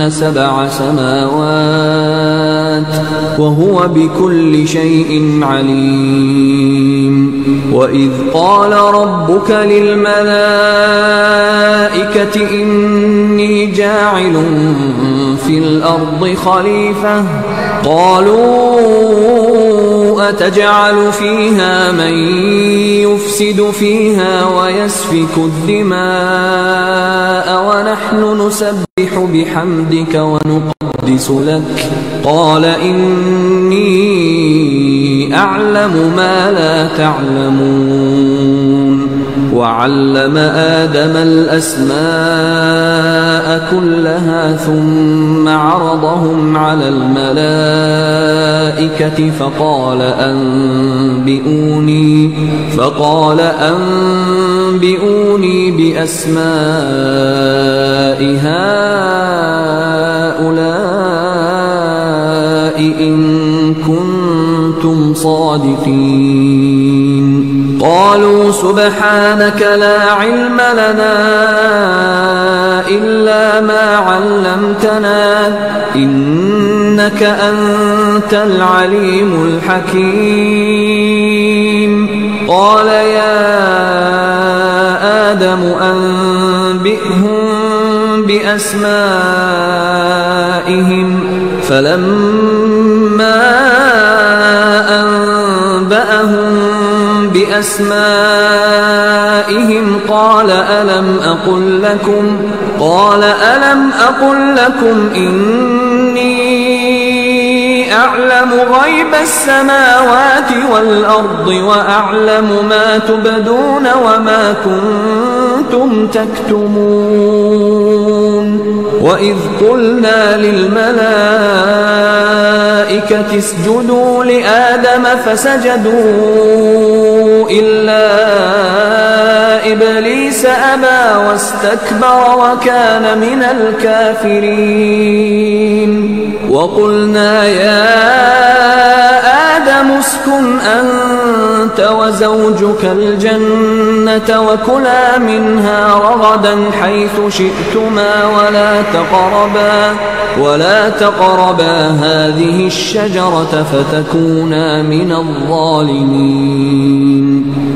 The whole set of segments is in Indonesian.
7 سماوات وهو بكل شيء عليم. وإذ قال ربك للملائكة إني جاعل في الأرض خليفة قالوا أتجعل فيها من يفسد فيها ويسفك الدماء ونحن نسبح بحمدك ونقدس لك قال إني أعلم ما لا تعلمون. وعلم آدم الأسماء كلها ثم عرضهم على الملائكة فقال أنبئوني بأسماء هؤلاء إن كنتم صادقين. قالوا سبحانك لا علم لنا إلا ما علمتنا إنك أنت العليم الحكيم. قال يا آدم أنبئهم بأسمائهم فلما أنبأهم بأسمائهم قال ألم أقل لكم إني أعلم غيب السماوات والأرض وأعلم ما تبدون وما كنتم تكتمون. وإذ قلنا للملائكة اسجدوا لآدم فسجدوا إلا إبليس أبى واستكبر وكان من الكافرين. وقلنا يا آدم اسكن أنت وزوجك الجنة وكلا منها رغدا حيث شئتما ولا تقربا هذه الشجرة فتكونا من الظالمين.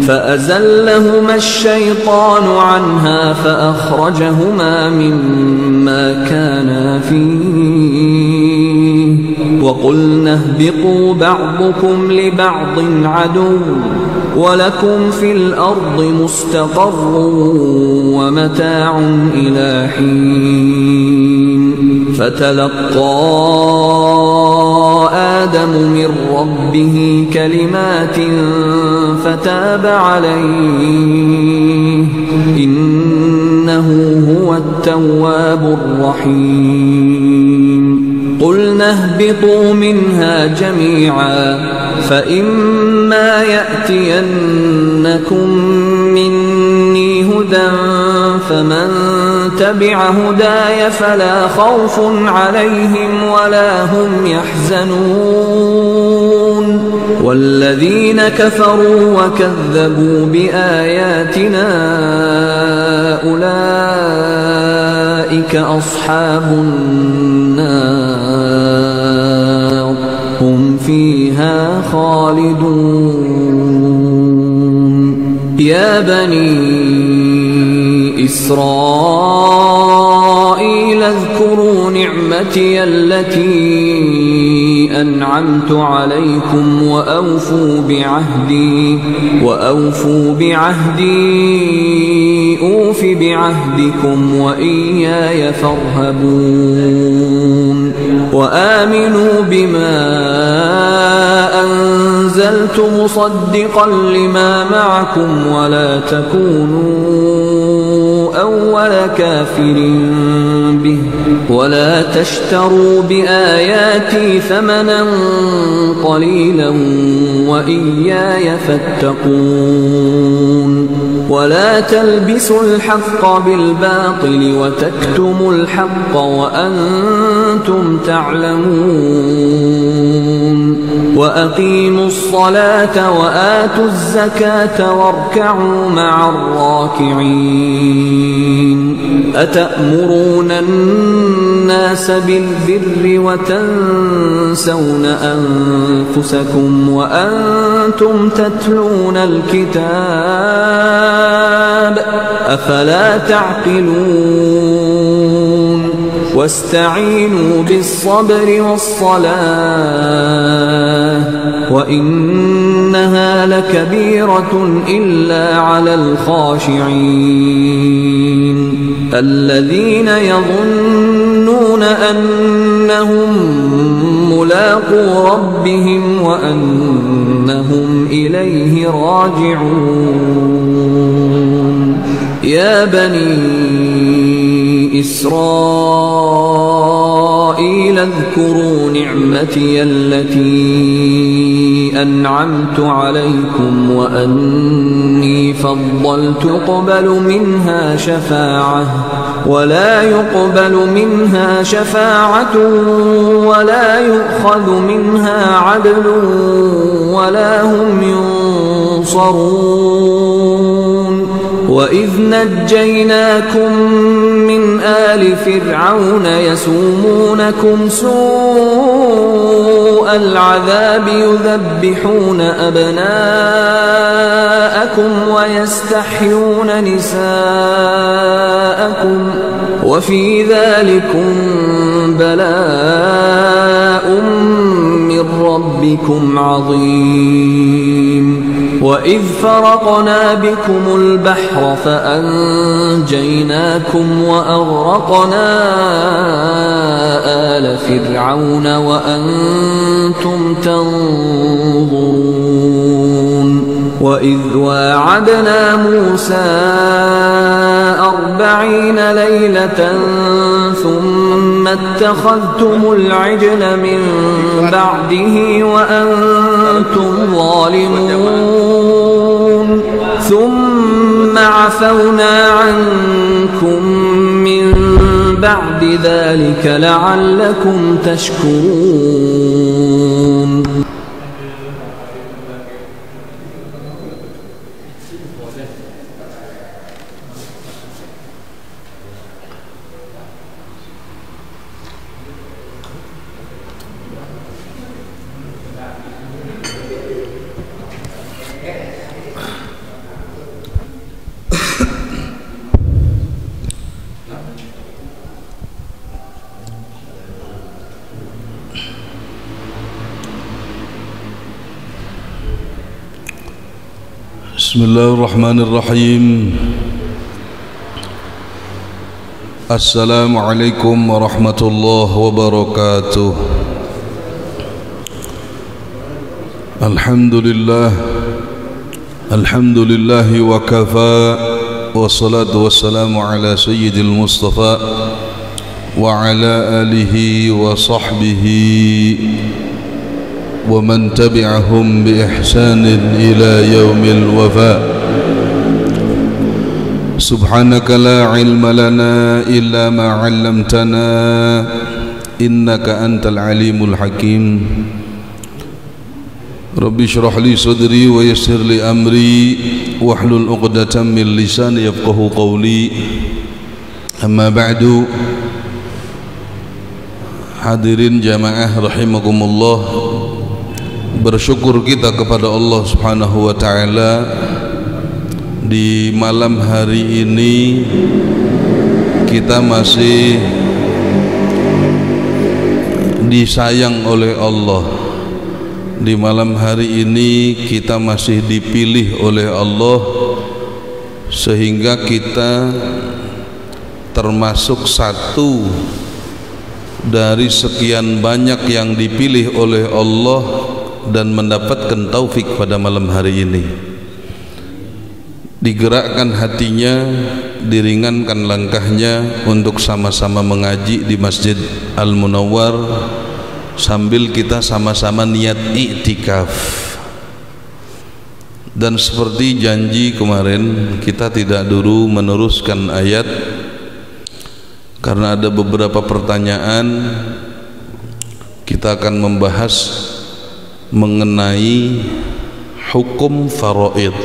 فأزلهما الشيطان عنها فأخرجهما مما كانا فيه وقلنا اهبطوا بعضكم لبعض عدو ولكم في الأرض مستقر ومتاع إلى حين. فتلقى آدم من ربه كلمات فتاب عليه إنه هو التواب الرحيم. قلنا اهبطوا منها جميعا فإما يأتينكم مني هدى فمن تبع هداي فلا خوف عليهم ولا هم يحزنون. والذين كفروا وكذبوا بآياتنا أولئك أصحاب النار هم فيها خالدون. يا بني إسرائيل اذكروا نعمتي التي أنعمت عليكم وأوفوا بعهدي أوف بعهدكم وإياي فارهبون. وآمنوا بما أنزلت مصدقا لما معكم ولا تكونوا أول كافر به ولا تشتروا بآياتي ثمنا قليلا وإياي فاتقون. ولا تلبسوا الحق بالباطل وتكتموا الحق وأنتم تعلمون. وأقيموا الصلاة وآتوا الزكاة واركعوا مع الراكعين. أتأمرون الناس بالبر وتنسون أنفسكم وأنتم تتلون الكتاب أفلا تعقلون واستعينوا بالصبر والصلاة وإنها لكبيرة إلا على الخاشعين الذين يظنون أنهم ملاقو ربهم وأنهم إليه راجعون يا بني إسرائيل اذكروا نعمتي التي أنعمت عليكم وأني فضلت منها شفاعة ولا يقبل منها شفاعة ولا يؤخذ منها عدل ولا هم ينصرون وإذ نجيناكم من آل فرعون يسومونكم سوء العذاب يذبحون أبناءكم ويستحيون نساءكم وفي ذلكم بلاء من ربكم عظيم وإذ فرقنا بكم البحر فأنجيناكم وأغرقنا آل فرعون وأنتم تنظرون وإذ واعدنا موسى 40 ليلة ثم اتخذتم العجل من بعده وأنتم ظالمون ثم عفونا عنكم من بعد ذلك لعلكم تشكرون. Bismillahirrahmanirrahim. Assalamualaikum warahmatullahi wabarakatuh. Alhamdulillahi wa kafa wassalatu wassalamu ala sayyidil mustafa wa ala alihi wa sahbihi ومن تبعهم بإحسان إلى يوم الوفاء سبحانك لا علم لنا إلا ما علمتنا إنك أنت العليم الحكيم رب اشرح لي صدري ويسر لي أمري واحلل عقدة من لساني يفقهوا قولي أما بعد hadirin jamaah rahimakumullah. Bersyukur kita kepada Allah Subhanahu wa taala di malam hari ini kita masih disayang oleh Allah. Di malam hari ini kita masih dipilih oleh Allah sehingga kita termasuk satu dari sekian banyak yang dipilih oleh Allah dan mendapatkan taufik pada malam hari ini. Digerakkan hatinya, diringankan langkahnya untuk sama-sama mengaji di Masjid Al-Munawwar sambil kita sama-sama niat i'tikaf. Dan seperti janji kemarin, kita tidak dulu meneruskan ayat karena ada beberapa pertanyaan. Kita akan membahas mengenai hukum faraid.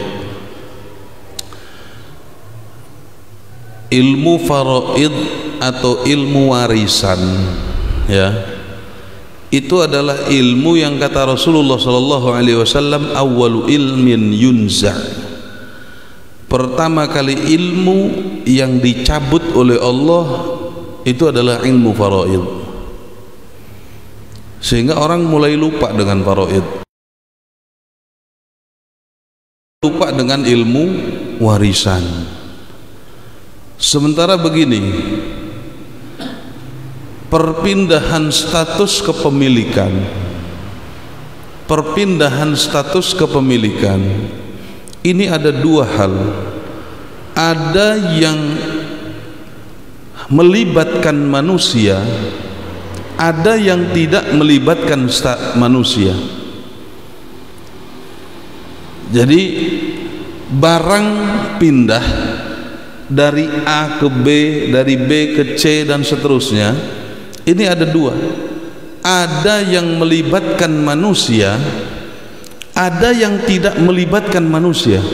ilmu faraid atau ilmu warisan, ya, itu adalah ilmu yang kata Rasulullah sallallahu alaihi wasallam awwalu ilmin yunza', pertama kali ilmu yang dicabut oleh Allah itu adalah ilmu faraid, sehingga orang mulai lupa dengan faraid, lupa dengan ilmu warisan. Sementara begini, perpindahan status kepemilikan, perpindahan status kepemilikan ini ada dua hal. Ada yang melibatkan manusia, ada yang tidak melibatkan manusia. Jadi barang pindah dari A ke B, dari B ke C dan seterusnya, ini ada dua. Ada yang melibatkan manusia, ada yang tidak melibatkan manusia.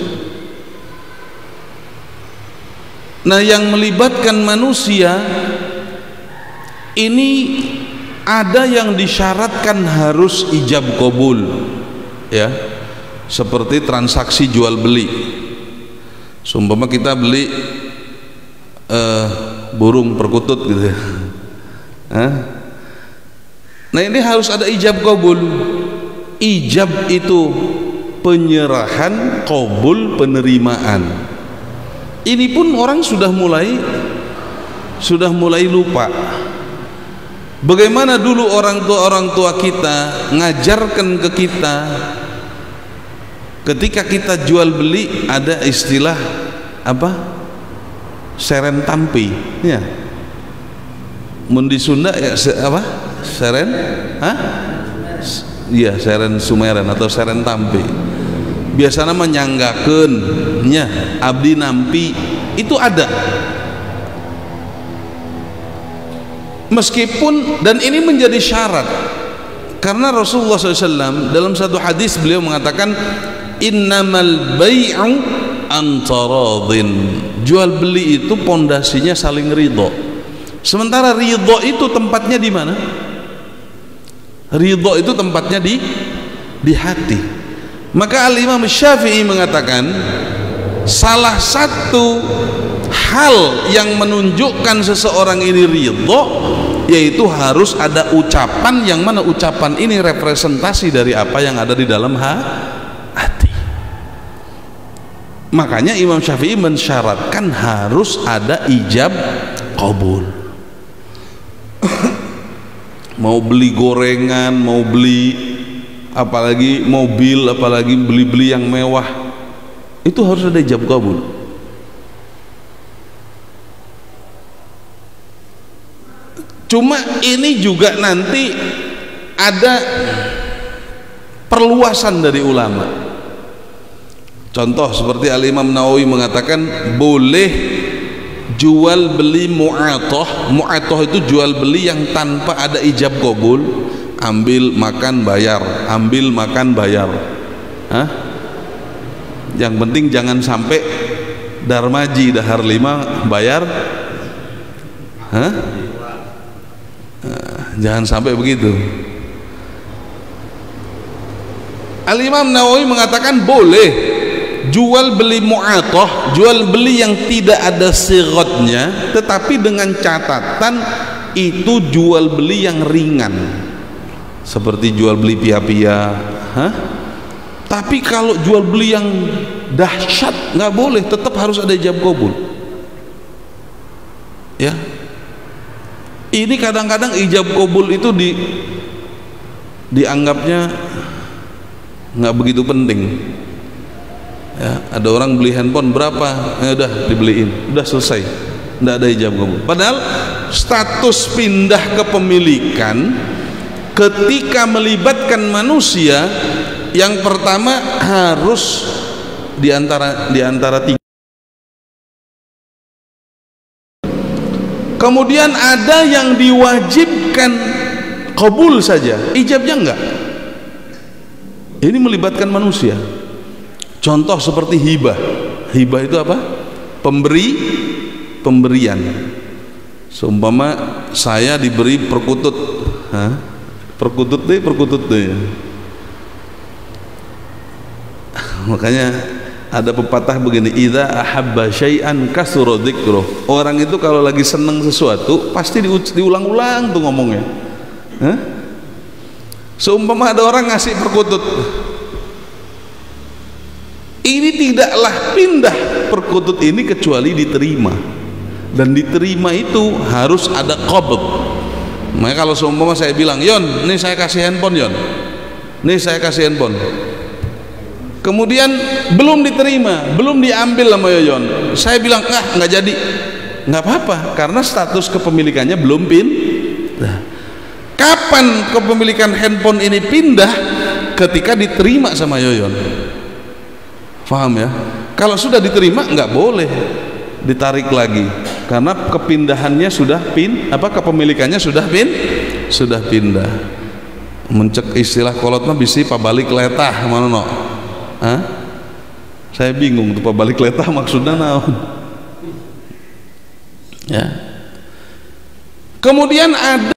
Nah, yang melibatkan manusia ini ada yang disyaratkan harus ijab qabul, ya, seperti transaksi jual beli. Sumpama kita beli burung perkutut gitu ya. Nah, ini harus ada ijab qabul. Ijab itu penyerahan, qabul penerimaan. Ini pun orang sudah mulai lupa. Bagaimana dulu orang tua kita ngajarkan ke kita, ketika kita jual beli ada istilah apa? Seren tampi, ya. Mun di Sunda ya apa? Seren? Iya, seren sumeren atau seren tampi. Biasanya menyanggakeun nya abdi nampi, itu ada. Meskipun, dan ini menjadi syarat, karena Rasulullah SAW dalam satu hadis beliau mengatakan innamal bai'u antaradhin, jual beli itu pondasinya saling ridho. Sementara ridho itu tempatnya di mana? Ridho itu tempatnya di hati. Maka Al-Imam Syafi'i mengatakan salah satu hal yang menunjukkan seseorang ini ridho yaitu harus ada ucapan, yang mana ucapan ini representasi dari apa yang ada di dalam hati. Makanya Imam Syafi'i mensyaratkan harus ada ijab qabul. Mau beli gorengan, mau beli apalagi mobil, apalagi beli-beli yang mewah, itu harus ada ijab qabul. Cuma ini juga nanti ada perluasan dari ulama. Contoh seperti Al-Imam Nawawi mengatakan boleh jual beli mu'atoh. Mu'atoh itu jual beli yang tanpa ada ijab qabul, ambil makan bayar, ambil makan bayar. Yang penting jangan sampai darmaji dahar 5 bayar. Jangan sampai begitu. Al-Imam Nawawi mengatakan boleh jual beli mu'atoh, jual beli yang tidak ada sirotnya, tetapi dengan catatan itu jual beli yang ringan, seperti jual beli pia-pia. Tapi kalau jual beli yang dahsyat nggak boleh, tetap harus ada ijab qabul, ya. Ini kadang-kadang ijab qabul itu dianggapnya nggak begitu penting, ya. Ada orang beli handphone berapa, udah dibeliin, udah selesai, nggak ada ijab qabul. Padahal status pindah kepemilikan ketika melibatkan manusia, yang pertama harus diantara tiga. Kemudian ada yang diwajibkan qabul saja, ijabnya enggak. Ini melibatkan manusia. Contoh seperti hibah. Hibah itu apa? Pemberi pemberian. Seumpama saya diberi perkutut, perkutut deh. Makanya ada pepatah begini, idza ahabba syai'an kasura dzikruh. Orang itu kalau lagi seneng sesuatu pasti diulang-ulang tuh ngomongnya. Seumpama ada orang ngasih perkutut, ini tidaklah pindah perkutut ini kecuali diterima, dan diterima itu harus ada qabd. Makanya kalau seumpama saya bilang, Yon, nih saya kasih handphone, Yon, nih saya kasih handphone, kemudian belum diterima, belum diambil sama Yoyon, saya bilang nggak jadi, nggak apa-apa, karena status kepemilikannya belum pindah. Kapan kepemilikan handphone ini pindah? Ketika diterima sama Yoyon. Paham ya? Kalau sudah diterima nggak boleh ditarik lagi, karena kepindahannya sudah kepemilikannya sudah pindah. Mencek istilah kolot mah bisi pabalik letah mana no? Saya bingung tuh pabalik letah maksudnya naon. Ya. Kemudian ada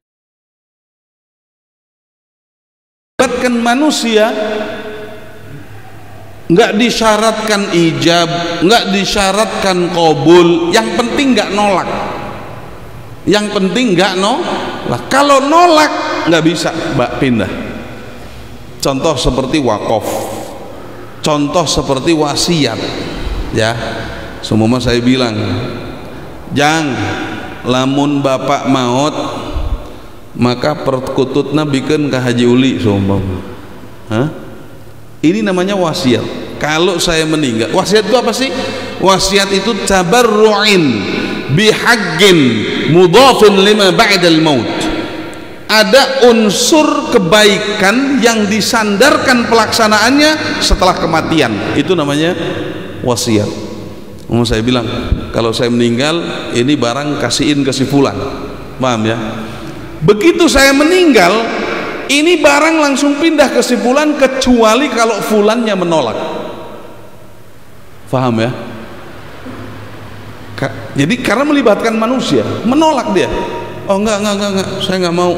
melibatkan manusia, nggak disyaratkan ijab, nggak disyaratkan qabul, yang penting nggak nolak, yang penting nggak nolak. Kalau nolak nggak bisa pindah. Contoh seperti wakaf, contoh seperti wasiat, ya. Semua saya bilang, jang lamun bapak maut maka perkututna bikin ke Haji Uli seumpama. Ini namanya wasiat. Kalau saya meninggal, wasiat itu apa sih? Wasiat itu tabarru'in bihaqqin mudhafin lima ba'dal maut. Ada unsur kebaikan yang disandarkan pelaksanaannya setelah kematian. Itu namanya wasiat. Saya bilang, kalau saya meninggal, ini barang kasihin ke si fulan. Paham ya? Begitu saya meninggal, ini barang langsung pindah ke si fulan, kecuali kalau fulannya menolak. Paham ya? Jadi karena melibatkan manusia, menolak dia. Oh enggak, saya nggak mau.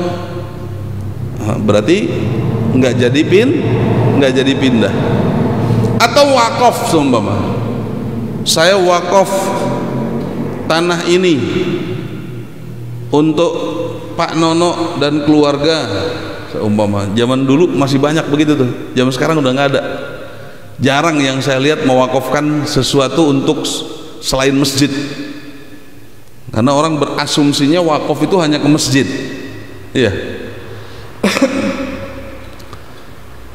Berarti nggak jadi pindah. Atau wakaf seumpama, saya wakaf tanah ini untuk Pak Nono dan keluarga seumpama. Zaman dulu masih banyak begitu tuh, zaman sekarang udah nggak ada. Jarang yang saya lihat mewakafkan sesuatu untuk selain masjid, karena orang berasumsinya wakaf itu hanya ke masjid. Iya.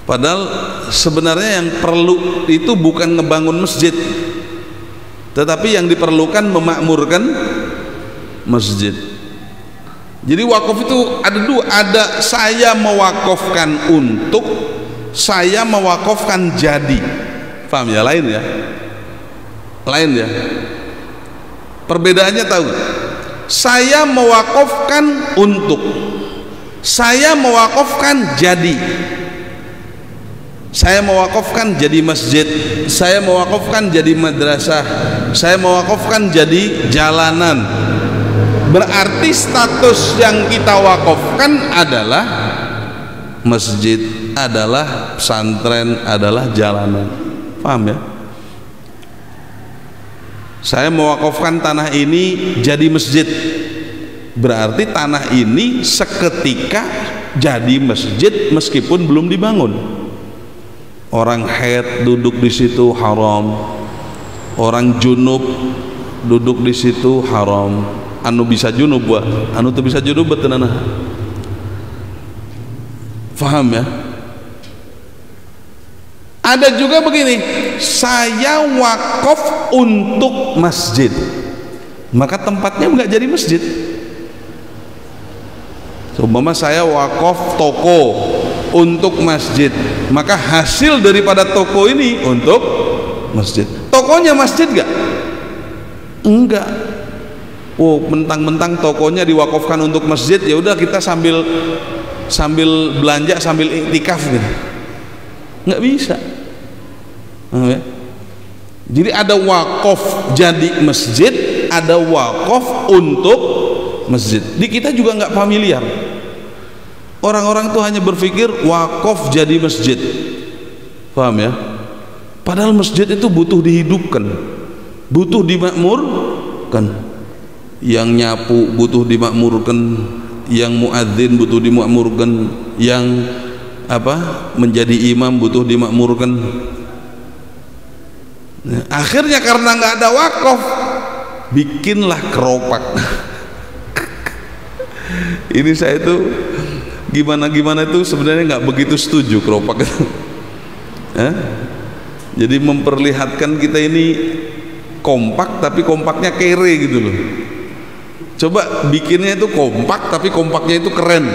Padahal sebenarnya yang perlu itu bukan ngebangun masjid, tetapi yang diperlukan memakmurkan masjid. Jadi wakaf itu ada dua, ada saya mewakafkan untuk, saya mewakafkan jadi. Paham ya? Lain ya? Lain ya? Perbedaannya tahu? Saya mewakafkan untuk, saya mewakafkan jadi. Saya mewakafkan jadi masjid, saya mewakafkan jadi madrasah, saya mewakafkan jadi jalanan. Berarti status yang kita wakafkan adalah masjid, adalah pesantren, adalah jalanan. Paham ya? Saya mewakafkan tanah ini jadi masjid, berarti tanah ini seketika jadi masjid meskipun belum dibangun. Orang haid duduk di situ haram, orang junub duduk di situ haram. Anu bisa junub wah, anu tuh bisa junub betenana. Faham ya? Ada juga begini, saya wakaf untuk masjid, maka tempatnya nggak jadi masjid. Seumpama saya wakaf toko untuk masjid, maka hasil daripada toko ini untuk masjid. Tokonya masjid gak? Enggak. Oh, mentang-mentang tokonya diwakafkan untuk masjid, ya udah kita sambil belanja sambil iktikaf gitu. Nggak bisa. Jadi ada wakaf jadi masjid, ada wakaf untuk masjid. Di kita juga nggak familiar. Orang-orang tuh hanya berpikir wakaf jadi masjid, paham ya? Padahal masjid itu butuh dihidupkan, butuh dimakmurkan. Yang nyapu butuh dimakmurkan, yang muadzin butuh dimakmurkan, yang menjadi imam butuh dimakmurkan. Nah, akhirnya karena nggak ada wakaf, bikinlah keropak. Ini saya itu gimana itu sebenarnya nggak begitu setuju keropak itu. Jadi memperlihatkan kita ini kompak tapi kompaknya kere gitu loh. Coba bikinnya itu kompak tapi kompaknya itu keren.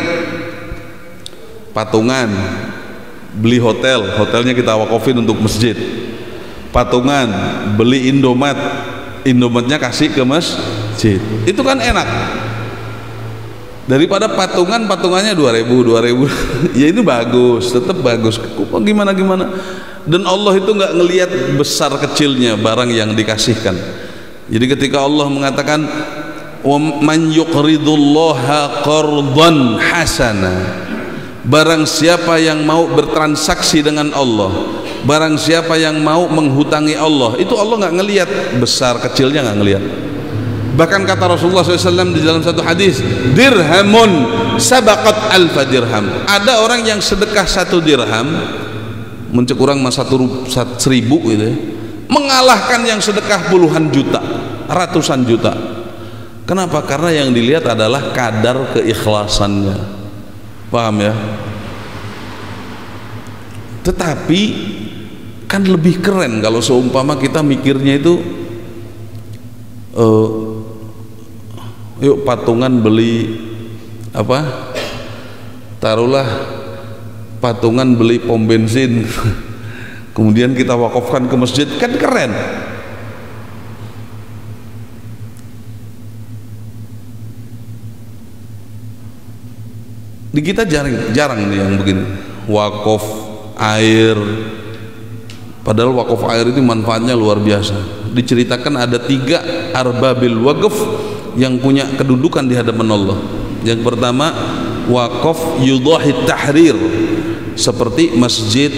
Patungan, beli hotelnya kita wakafin untuk masjid. Patungan, beli Indomatnya kasih ke masjid. Itu kan enak. Daripada patungannya 2.000 ya ini bagus, tetap bagus. Gimana dan Allah itu nggak ngelihat besar kecilnya barang yang dikasihkan. Jadi ketika Allah mengatakan wa man yuqridullaha qardan hasana, barang siapa yang mau bertransaksi dengan Allah, barang siapa yang mau menghutangi Allah, itu Allah nggak ngelihat besar kecilnya, nggak ngelihat. Bahkan kata Rasulullah SAW di dalam satu hadis, dirhamun sabaqat alfa dirham. Ada orang yang sedekah 1 dirham, mencek kurang mas 1.000 gitu ya, mengalahkan yang sedekah puluhan juta, ratusan juta. Kenapa? Karena yang dilihat adalah kadar keikhlasannya, paham ya? Tetapi kan lebih keren kalau seumpama kita mikirnya itu yuk patungan beli taruhlah patungan beli pom bensin kemudian kita wakafkan ke masjid, kan keren. Di kita jarang nih yang begini, wakaf air. Padahal wakaf air itu manfaatnya luar biasa. Diceritakan ada 3 arbabil waqf yang punya kedudukan di hadapan Allah. Yang pertama, wakaf yudahi tahrir, seperti masjid,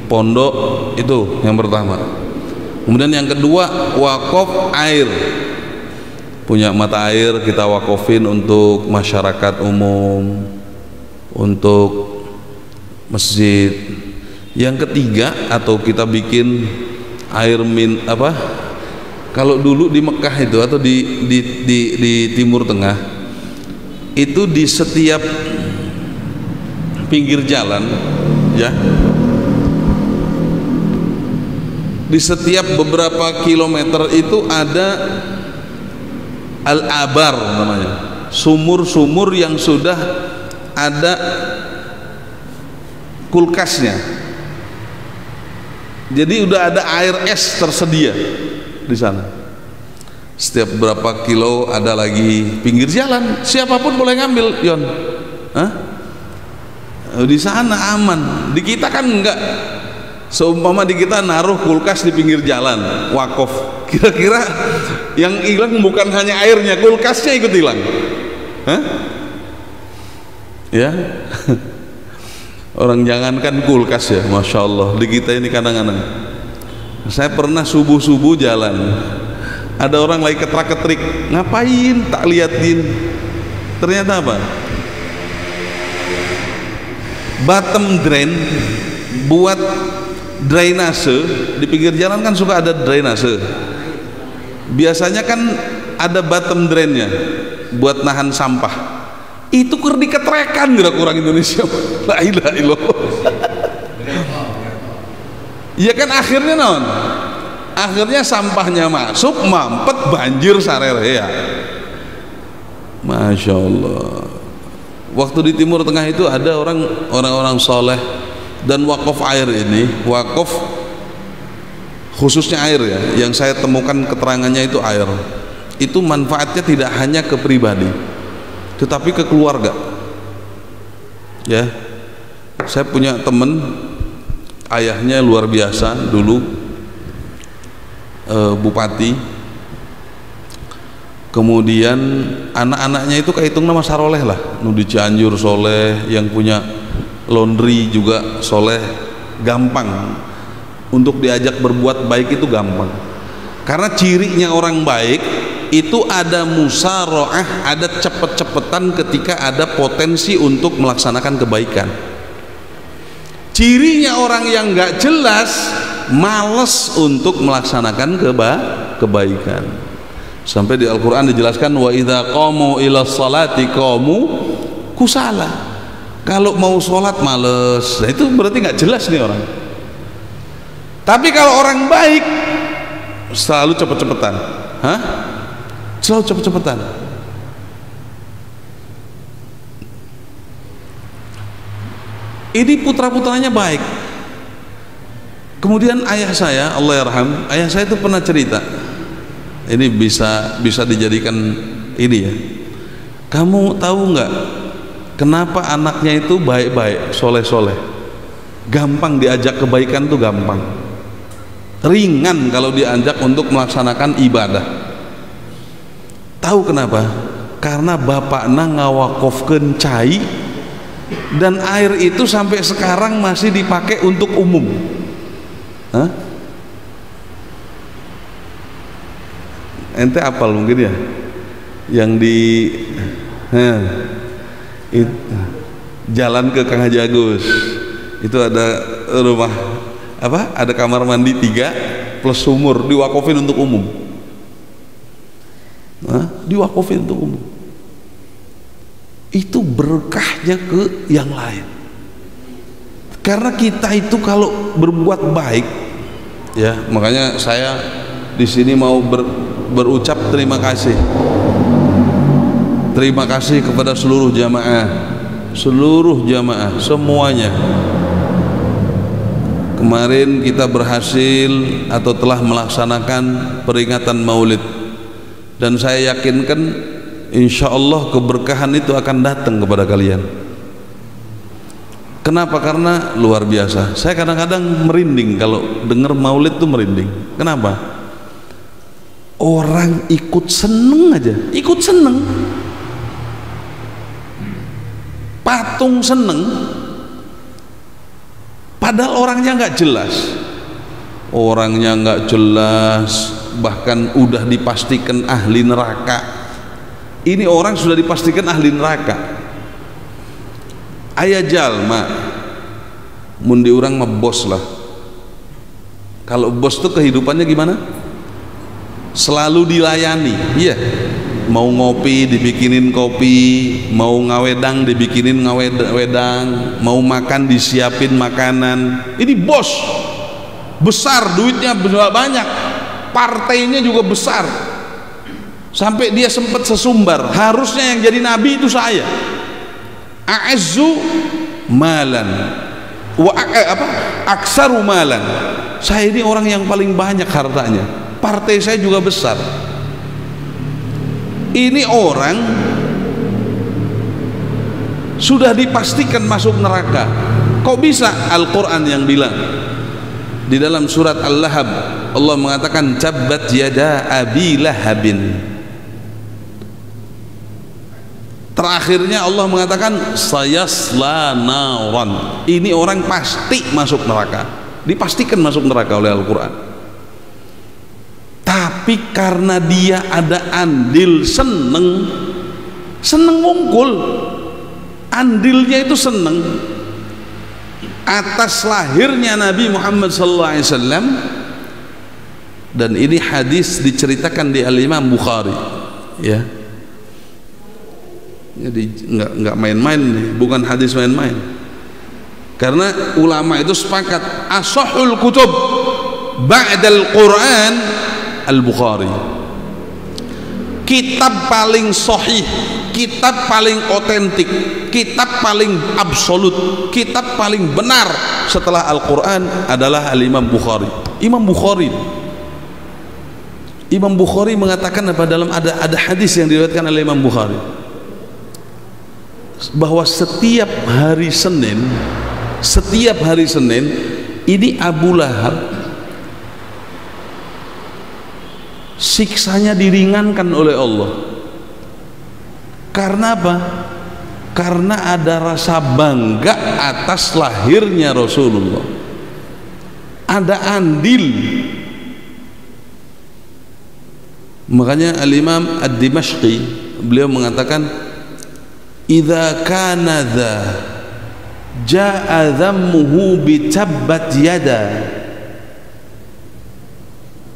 pondok, itu yang pertama. Kemudian yang kedua, wakaf air, punya mata air kita wakafin untuk masyarakat umum, untuk masjid. Yang ketiga, atau kita bikin air kalau dulu di Mekah itu atau di Timur Tengah itu di setiap pinggir jalan ya, di setiap beberapa kilometer itu ada al-abar namanya, sumur-sumur yang sudah ada kulkasnya. Jadi udah ada air es tersedia di sana. Setiap berapa kilo ada lagi pinggir jalan, siapapun boleh ngambil, Yon. Di sana aman. Di kita kan enggak. Seumpama di kita naruh kulkas di pinggir jalan, wakaf. Kira-kira yang hilang bukan hanya airnya, kulkasnya ikut hilang. Ya. Orang jangankan kulkas ya, Masya Allah, di kita ini kadang-kadang. Saya pernah subuh-subuh jalan, ada orang lagi ketrak-ketrik, ngapain? Tak liatin. Ternyata apa? Bottom drain buat drainase. Di pinggir jalan kan suka ada drainase. Biasanya kan ada bottom drainnya buat nahan sampah. Itu diketrekan gerak orang Indonesia. La ilaha illallah. Ya kan akhirnya non, akhirnya sampahnya masuk, mampet, banjir sarere ya. Masya Allah. Waktu di Timur Tengah itu ada orang-orang soleh, dan wakaf air ini, wakaf khususnya air ya, yang saya temukan keterangannya itu air. Itu manfaatnya tidak hanya ke pribadi, tetapi ke keluarga. Ya, saya punya temen, ayahnya luar biasa dulu, bupati, kemudian anak-anaknya itu kehitung nama saroleh lah, nu di Cianjur soleh, yang punya laundry juga soleh, gampang untuk diajak berbuat baik itu gampang. Karena cirinya orang baik itu ada musaraah, ada cepet-cepetan ketika ada potensi untuk melaksanakan kebaikan. Cirinya orang yang nggak jelas males untuk melaksanakan kebaikan. Sampai di Al-Quran dijelaskan, wa idza qamu ila sholati qamu kusala. Kalau mau sholat males, nah itu berarti nggak jelas nih orang. Tapi kalau orang baik selalu cepet-cepetan, selalu cepet-cepetan. Ini putra-putranya baik. Kemudian ayah saya, Allah yarham, ayah saya itu pernah cerita. Ini bisa dijadikan ini ya. Kamu tahu nggak kenapa anaknya itu baik-baik, soleh-soleh, gampang diajak kebaikan tuh gampang, ringan kalau diajak untuk melaksanakan ibadah. Tahu kenapa? Karena bapakna ngawakofkeun cai, dan air itu sampai sekarang masih dipakai untuk umum. Ente apal mungkin ya, yang di jalan ke Kang Haji Agus itu ada rumah apa, ada kamar mandi 3 plus sumur, diwakofin untuk umum. Diwakofin untuk umum. Itu berkahnya ke yang lain. Karena kita itu kalau berbuat baik ya, makanya saya di sini mau berucap terima kasih. Terima kasih kepada seluruh jamaah semuanya. Kemarin kita berhasil atau telah melaksanakan peringatan Maulid, dan saya yakinkan insya Allah keberkahan itu akan datang kepada kalian. Kenapa? Karena luar biasa. Saya kadang-kadang merinding kalau dengar Maulid tuh merinding. Kenapa? Orang ikut seneng aja, ikut seneng, patung seneng, padahal orangnya nggak jelas, bahkan udah dipastikan ahli neraka. Ini orang sudah dipastikan ahli neraka. Aya jalma mun di urang mah bos lah. Kalau bos tuh kehidupannya gimana? Selalu dilayani. Iya, mau ngopi dibikinin kopi, mau ngawedang dibikinin ngawedang, mau makan disiapin makanan. Ini bos besar, duitnya banyak, partainya juga besar, sampai dia sempat sesumbar, harusnya yang jadi nabi itu saya. A'azzu malan wa aksaru malan. Saya ini orang yang paling banyak hartanya, partai saya juga besar. Ini orang sudah dipastikan masuk neraka. Kok bisa? Al-Quran yang bilang di dalam surat Al-Lahab, Allah mengatakan tabbat yada abi lahabin. Terakhirnya Allah mengatakan sayasla naran. Ini orang pasti masuk neraka, dipastikan masuk neraka oleh Al-Quran. Tapi karena dia ada andil seneng wungkul, andilnya itu seneng atas lahirnya Nabi Muhammad SAW. Dan ini hadis diceritakan di Al-Imam Bukhari ya. Jadi nggak main-main nih, bukan hadis main-main. Karena ulama itu sepakat ashahul kutub ba'dal Quran Al-Bukhari. Kitab paling sahih, kitab paling otentik, kitab paling absolut, kitab paling benar setelah Al-Quran adalah Al-Imam Bukhari. Imam Bukhari mengatakan apa dalam ada hadis yang diriwayatkan oleh Imam Bukhari, bahwa setiap hari Senin ini Abu Lahab siksanya diringankan oleh Allah. Karena apa? Karena ada rasa bangga atas lahirnya Rasulullah, ada andil. Makanya Al-Imam Ad-Dimashqi beliau mengatakan, idza kana dza jaa dhammuhu bi tabbat yada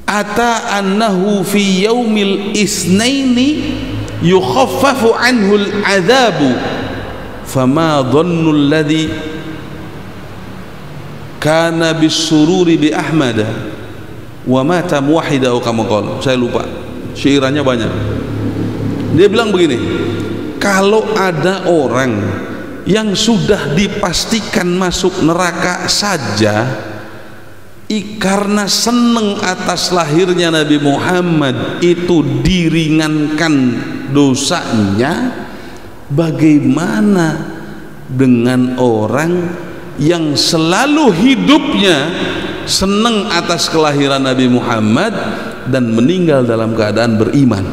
ata annahu fi yaumil isnaini yukhaffafu anhu al-'adzabu fama dhannu alladhi kana bis-sururi bi Ahmada wa mata muwahhida atau kama qala. Saya lupa, syairannya banyak. Dia bilang begini, kalau ada orang yang sudah dipastikan masuk neraka saja karena seneng atas lahirnya Nabi Muhammad itu diringankan dosanya, bagaimana dengan orang yang selalu hidupnya seneng atas kelahiran Nabi Muhammad dan meninggal dalam keadaan beriman?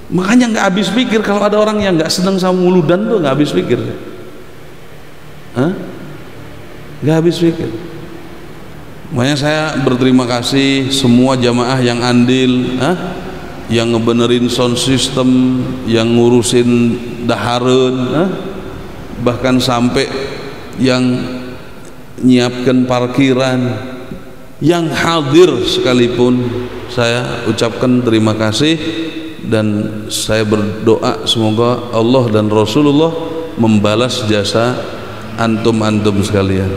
Makanya nggak habis pikir kalau ada orang yang nggak seneng sama muludan tuh, nggak habis pikir. Nggak habis pikir. Makanya saya berterima kasih semua jamaah yang andil, yang ngebenerin sound system, yang ngurusin dahareun, bahkan sampai yang nyiapkan parkiran, yang hadir sekalipun, saya ucapkan terima kasih. Dan saya berdoa semoga Allah dan Rasulullah membalas jasa antum-antum sekalian.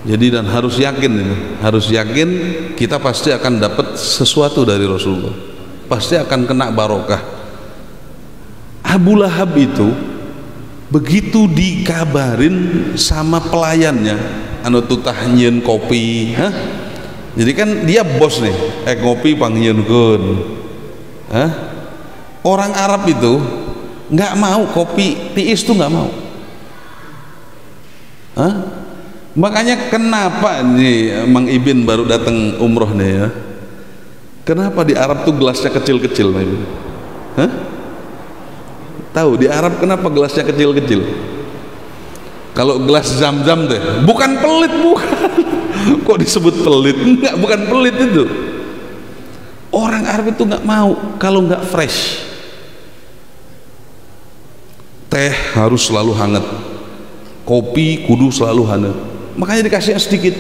Jadi dan harus yakin ini, harus yakin kita pasti akan dapat sesuatu dari Rasulullah, pasti akan kena barokah. Abu Lahab itu begitu dikabarin sama pelayannya, anu tutah nyieun kopi, jadi kan dia bos nih, ngopi panggieunkeun. Orang Arab itu nggak mau kopi tiis tuh nggak mau. Makanya kenapa nih Mang Ibin baru datang umroh nih ya, kenapa di Arab tuh gelasnya kecil-kecil, Mang Ibin? Tahu di Arab kenapa gelasnya kecil-kecil? Kalau gelas Zam-Zam deh, bukan pelit, bukan. Kok disebut pelit? Enggak, bukan pelit itu. Orang Arab itu nggak mau kalau nggak fresh. Teh harus selalu hangat, kopi kudu selalu hangat. Makanya dikasih sedikit.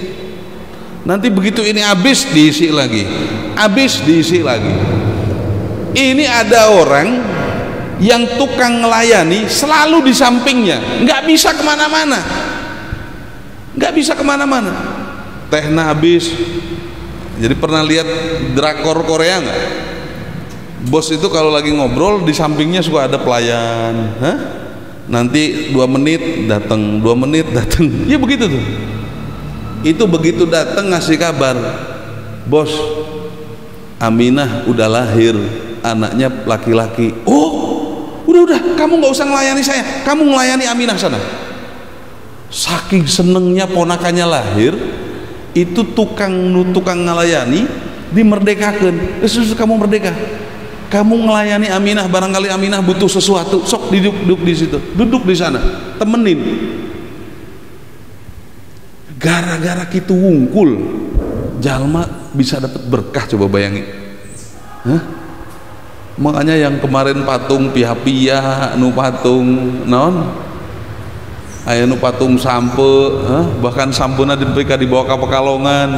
Nanti begitu ini habis diisi lagi, habis diisi lagi. Ini ada orang yang tukang melayani selalu di sampingnya, nggak bisa kemana-mana, nggak bisa kemana-mana. Tehna habis. Jadi pernah lihat drakor Korea nggak? Bos itu kalau lagi ngobrol di sampingnya suka ada pelayan, nanti 2 menit datang, 2 menit datang, ya begitu tuh. Itu begitu datang ngasih kabar, bos, Aminah udah lahir, anaknya laki-laki. Oh, udah, kamu nggak usah melayani saya, kamu melayani Aminah sana. Saking senengnya ponakannya lahir, itu tukang ngelayani dimerdekakan. Kamu merdeka, kamu melayani Aminah, barangkali Aminah butuh sesuatu, sok duduk di situ, duduk di sana, temenin. Gara-gara kitu wungkul jalma bisa dapat berkah, coba bayangin. Makanya yang kemarin patung pihapia, nu patung non aya nu patung sampe, bahkan sampuna dibawa ke Pekalongan,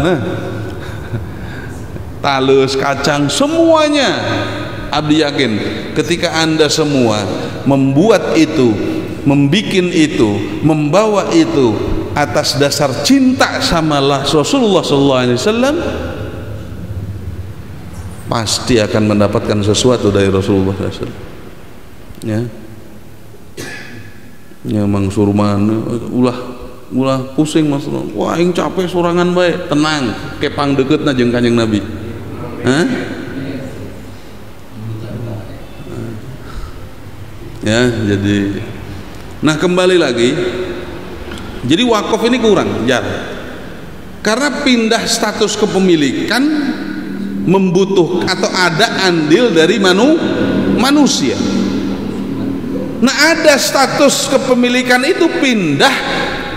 talus, kacang, semuanya. Abdi yakin ketika anda semua membuat itu, membikin itu, membawa itu atas dasar cinta sama Rasulullah SAW, pasti akan mendapatkan sesuatu dari Rasulullah SAW. Ya. Ya Mang Surman ulah pusing Mas, wah aing capek sorangan bae, tenang kepang dekeutna jeung Kanjeng Nabi. Ya, jadi nah kembali lagi, jadi wakaf ini kurang jar Karena pindah status kepemilikan membutuhkan atau ada andil dari manusia. Nah, ada status kepemilikan itu pindah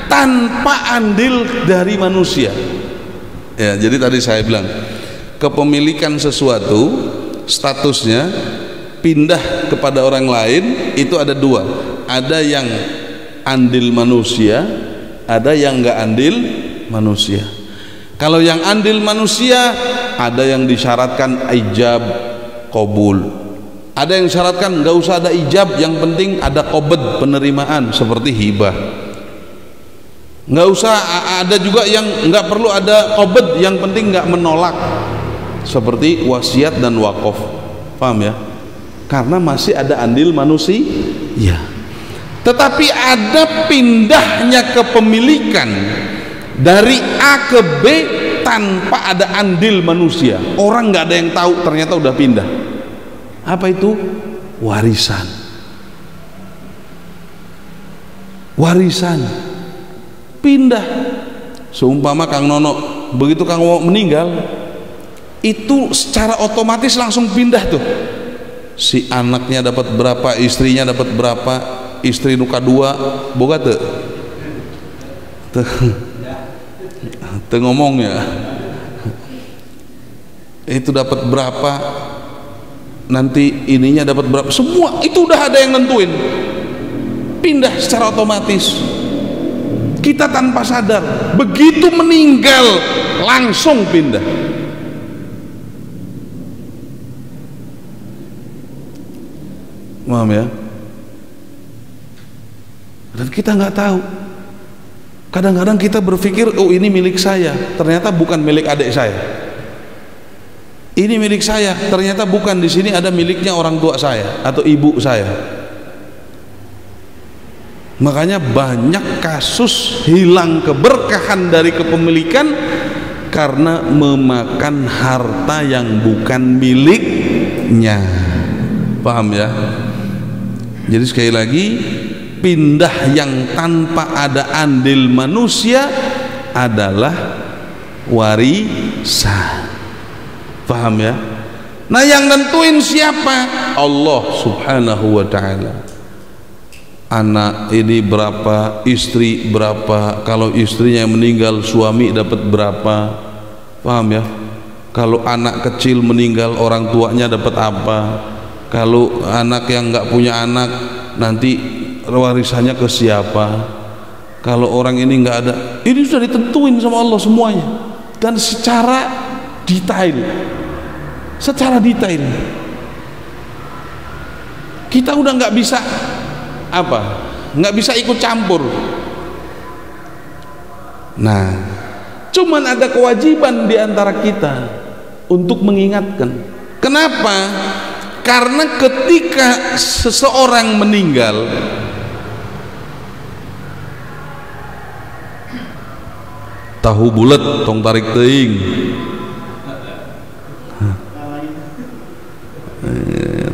tanpa andil dari manusia. Ya, jadi tadi saya bilang kepemilikan sesuatu statusnya pindah kepada orang lain itu ada dua. Ada yang andil manusia, ada yang enggak andil manusia. Kalau yang andil manusia ada yang disyaratkan ijab qabul, ada yang disyaratkan nggak usah ada ijab, yang penting ada qabd penerimaan seperti hibah. Nggak usah ada juga yang nggak perlu ada qabd, yang penting nggak menolak seperti wasiat dan wakaf. Paham ya? Karena masih ada andil manusia. Ya. Tetapi ada pindahnya kepemilikan dari A ke B tanpa ada andil manusia. Orang nggak ada yang tahu, ternyata udah pindah. Apa itu? Warisan. Warisan pindah. Seumpama Kang Nono, begitu Kang Nono meninggal, itu secara otomatis langsung pindah tuh. Si anaknya dapat berapa, istrinya dapat berapa, istri nuka dua, boga tuh. Ngomongnya itu dapat berapa, nanti ininya dapat berapa, semua itu udah ada yang nentuin. Pindah secara otomatis, kita tanpa sadar. Begitu meninggal langsung pindah. Paham ya? Dan kita nggak tahu. Kadang-kadang kita berpikir, oh ini milik saya, ternyata bukan milik adik saya. Ini milik saya, ternyata bukan, di sini ada miliknya orang tua saya atau ibu saya. Makanya banyak kasus hilang keberkahan dari kepemilikan karena memakan harta yang bukan miliknya. Paham ya? Jadi sekali lagi, pindah yang tanpa ada andil manusia adalah warisan. Paham ya? Nah, yang nentuin siapa? Allah Subhanahu wa ta'ala. Anak ini berapa, istri berapa, kalau istrinya meninggal suami dapat berapa. Paham ya? Kalau anak kecil meninggal orang tuanya dapat apa. Kalau anak yang nggak punya anak nanti warisannya ke siapa. Kalau orang ini nggak ada, ini sudah ditentuin sama Allah semuanya, dan secara detail. Kita udah nggak bisa nggak bisa ikut campur. Nah, cuman ada kewajiban di antara kita untuk mengingatkan. Kenapa? Karena ketika seseorang meninggal, tahu bulat tong tarik teuing.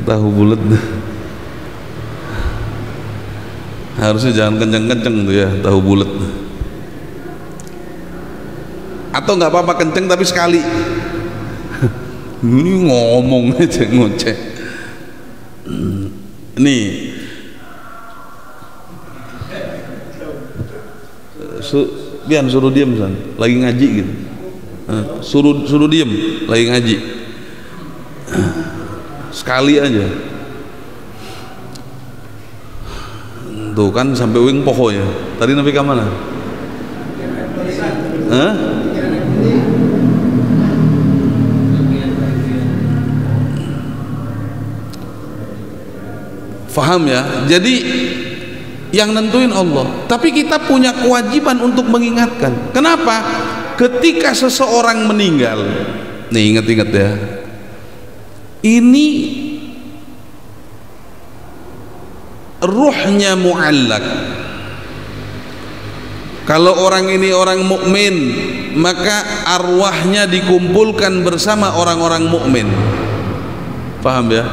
Tahu bulat harusnya jangan kenceng-kenceng tuh ya, tahu bulat. Atau nggak apa-apa kenceng tapi sekali. Ini ngomong aja ngoceh. Nih, Bian suruh diam san, lagi ngaji gitu. Suruh diam, lagi ngaji. Sekali aja. Tuh kan sampai wing pokoknya. Tadi Nabi ke mana? Faham ya? Jadi yang nentuin Allah, tapi kita punya kewajiban untuk mengingatkan. Kenapa? Ketika seseorang meninggal, nih ingat-ingat ya, ini ruhnya muallak. Kalau orang ini orang mukmin, maka arwahnya dikumpulkan bersama orang-orang mukmin. Paham ya?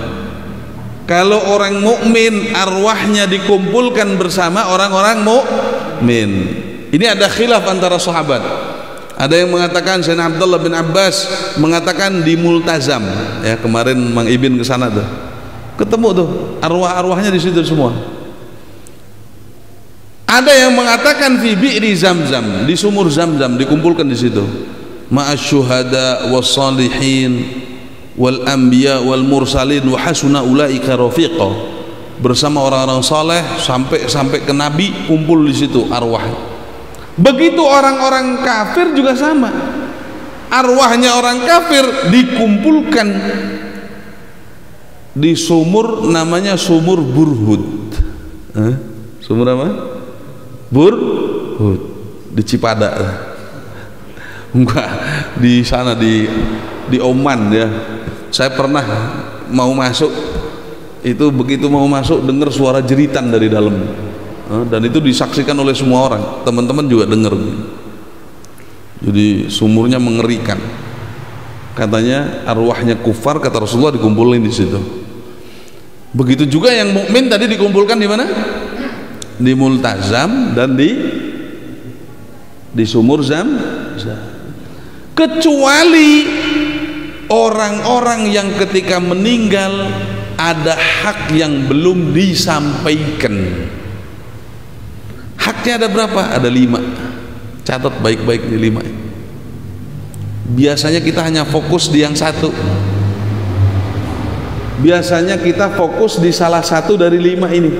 Kalau orang mukmin, arwahnya dikumpulkan bersama orang-orang mukmin. Ini ada khilaf antara sahabat. Ada yang mengatakan, Sayyidina Abdullah bin Abbas mengatakan di Multazam. Ya, kemarin Mang Ibin ke sana tuh. Ketemu tuh arwah-arwahnya di situ semua. Ada yang mengatakan fi bi'ri Zamzam, di sumur Zamzam dikumpulkan di situ. Ma'asyuhada was-salihin wal anbiya wal mursalin wa hasuna ulaika rafiqa. Bersama orang-orang saleh sampai ke nabi kumpul di situ arwah. Begitu orang-orang kafir juga sama. Arwahnya orang kafir dikumpulkan di sumur namanya sumur Burhud. Sumur apa? Burhud di Cipada. Enggak, di sana di Oman ya. Saya pernah mau masuk, itu begitu mau masuk dengar suara jeritan dari dalam. Dan itu disaksikan oleh semua orang, teman-teman juga dengar. Jadi sumurnya mengerikan. Katanya arwahnya kufar, kata Rasulullah, dikumpulin di situ. Begitu juga yang mukmin tadi dikumpulkan di mana? Di Multazam dan di sumur Zamzam. Kecuali orang-orang yang ketika meninggal ada hak yang belum disampaikan. Haknya ada berapa? Ada 5. Catat baik-baik di 5. Biasanya kita hanya fokus di yang satu. Biasanya kita fokus di salah satu dari 5 ini.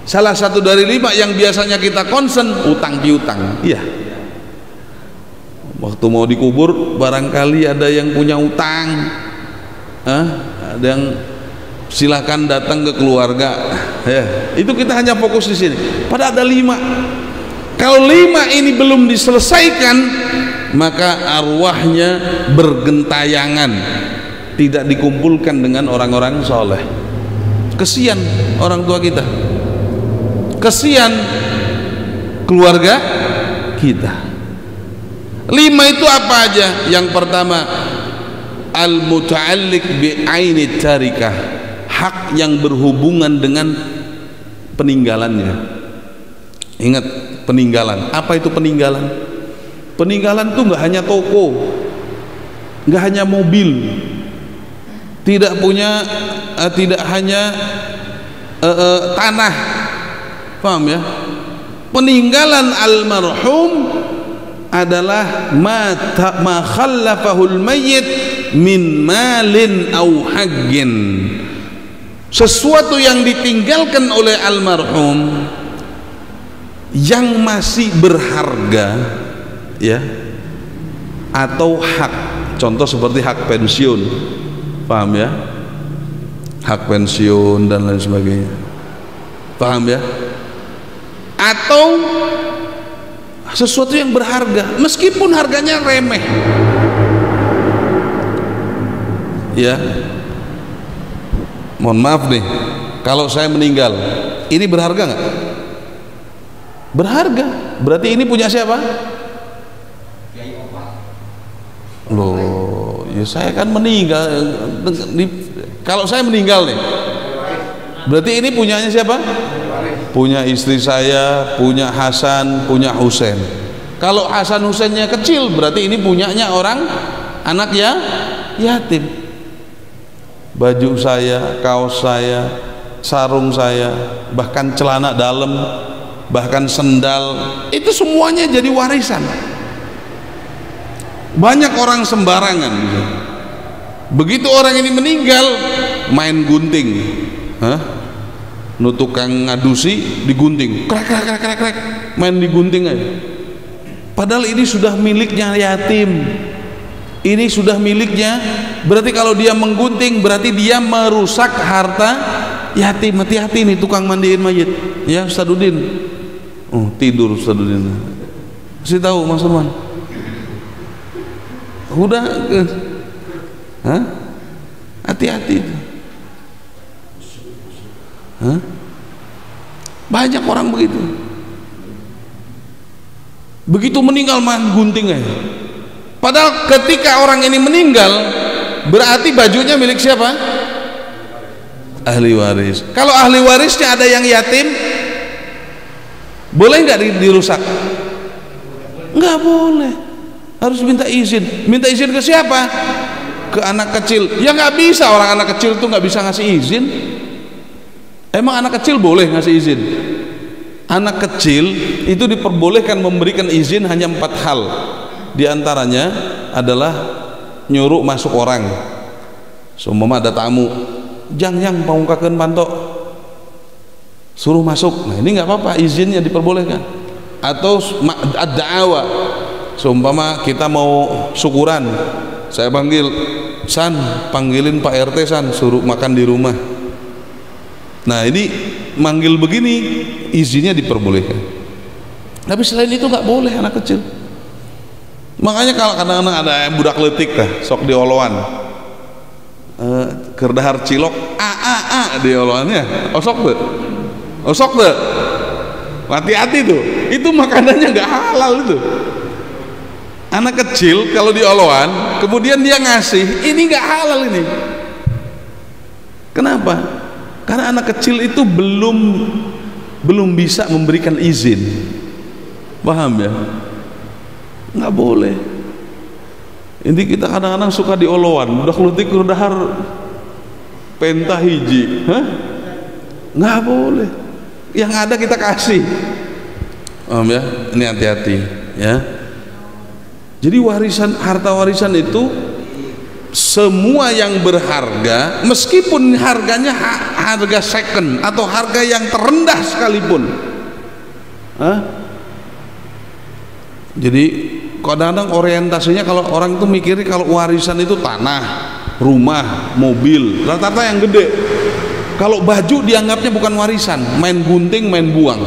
Salah satu dari 5 yang biasanya kita concern, utang piutang. Iya. Waktu mau dikubur barangkali ada yang punya utang. Ada yang silahkan datang ke keluarga ya, itu kita hanya fokus di sini. Pada ada 5. Kalau 5 ini belum diselesaikan, maka arwahnya bergentayangan, tidak dikumpulkan dengan orang-orang soleh. Kesian orang tua kita, kesian keluarga kita. 5 itu apa aja? Yang pertama, al-muta'alliq bi'aini tarikah, hak yang berhubungan dengan peninggalannya. Ingat, peninggalan. Apa itu peninggalan? Peninggalan itu nggak hanya toko, nggak hanya mobil, tidak hanya tanah. Paham ya? Peninggalan almarhum adalah ma khallafahul mayyit min malin au haggin, sesuatu yang ditinggalkan oleh almarhum yang masih berharga ya, atau hak. Contoh seperti hak pensiun, paham ya, hak pensiun dan lain sebagainya, paham ya, atau sesuatu yang berharga meskipun harganya remeh ya. Mohon maaf nih, kalau saya meninggal, ini berharga nggak? Berharga. Berarti ini punya siapa? Loh, ya saya kan meninggal. Kalau saya meninggal nih, berarti ini punyanya siapa? Punya istri saya, punya Hasan, punya Husain. Kalau Hasan Husainnya kecil, berarti ini punyanya orang anak ya yatim. Baju saya, kaos saya, sarung saya, bahkan celana dalam, bahkan sendal, itu semuanya jadi warisan. Banyak orang sembarangan. Begitu orang ini meninggal, main gunting, tukang ngadusi digunting, krek krek krek krek, main digunting aja. Padahal ini sudah miliknya yatim, ini sudah miliknya. Berarti kalau dia menggunting, berarti dia merusak harta yatim. Hati-hati nih tukang mandiin mayit ya, Ustadudin. Oh, tidur Ustadudin. Kasih tahu Mas Firman. Udah, hati-hati. Banyak orang begitu. Begitu meninggal main gunting aja. Padahal ketika orang ini meninggal, berarti bajunya milik siapa? Ahli waris. Kalau ahli warisnya ada yang yatim, boleh nggak dirusak? Nggak boleh, harus minta izin. Minta izin ke siapa? Ke anak kecil. Ya nggak bisa, orang anak kecil tuh nggak bisa ngasih izin. Emang anak kecil boleh ngasih izin? Anak kecil itu diperbolehkan memberikan izin hanya 4 hal. Di antaranya adalah nyuruh masuk orang. Seumpama ada tamu, jang pangungkakeun pantok, suruh masuk. Nah ini nggak apa-apa, izinnya diperbolehkan. Atau ad-da'awa, seumpama kita mau syukuran, saya panggil, San, panggilin Pak RT San, suruh makan di rumah. Nah ini manggil begini, izinnya diperbolehkan. Tapi selain itu nggak boleh anak kecil. Makanya kalau kadang-kadang ada budak letik sok dioloan, kerdahar cilok, dioloannya, osok tuh, hati-hati tuh, itu makanannya nggak halal itu. Anak kecil kalau dioloan, kemudian dia ngasih, ini nggak halal ini. Kenapa? Karena anak kecil itu belum bisa memberikan izin. Paham ya? Nggak boleh. Ini kita kadang-kadang suka dioloan, udah letik kerdahar penta hiji, nggak boleh. Yang ada kita kasih. Paham ya? Ini hati-hati ya. Jadi harta warisan itu semua yang berharga, meskipun harganya harga second atau harga yang terendah sekalipun. Jadi kadang-kadang orientasinya kalau orang itu mikirnya kalau warisan itu tanah, rumah, mobil, rata-rata yang gede. Kalau baju dianggapnya bukan warisan, main gunting, main buang.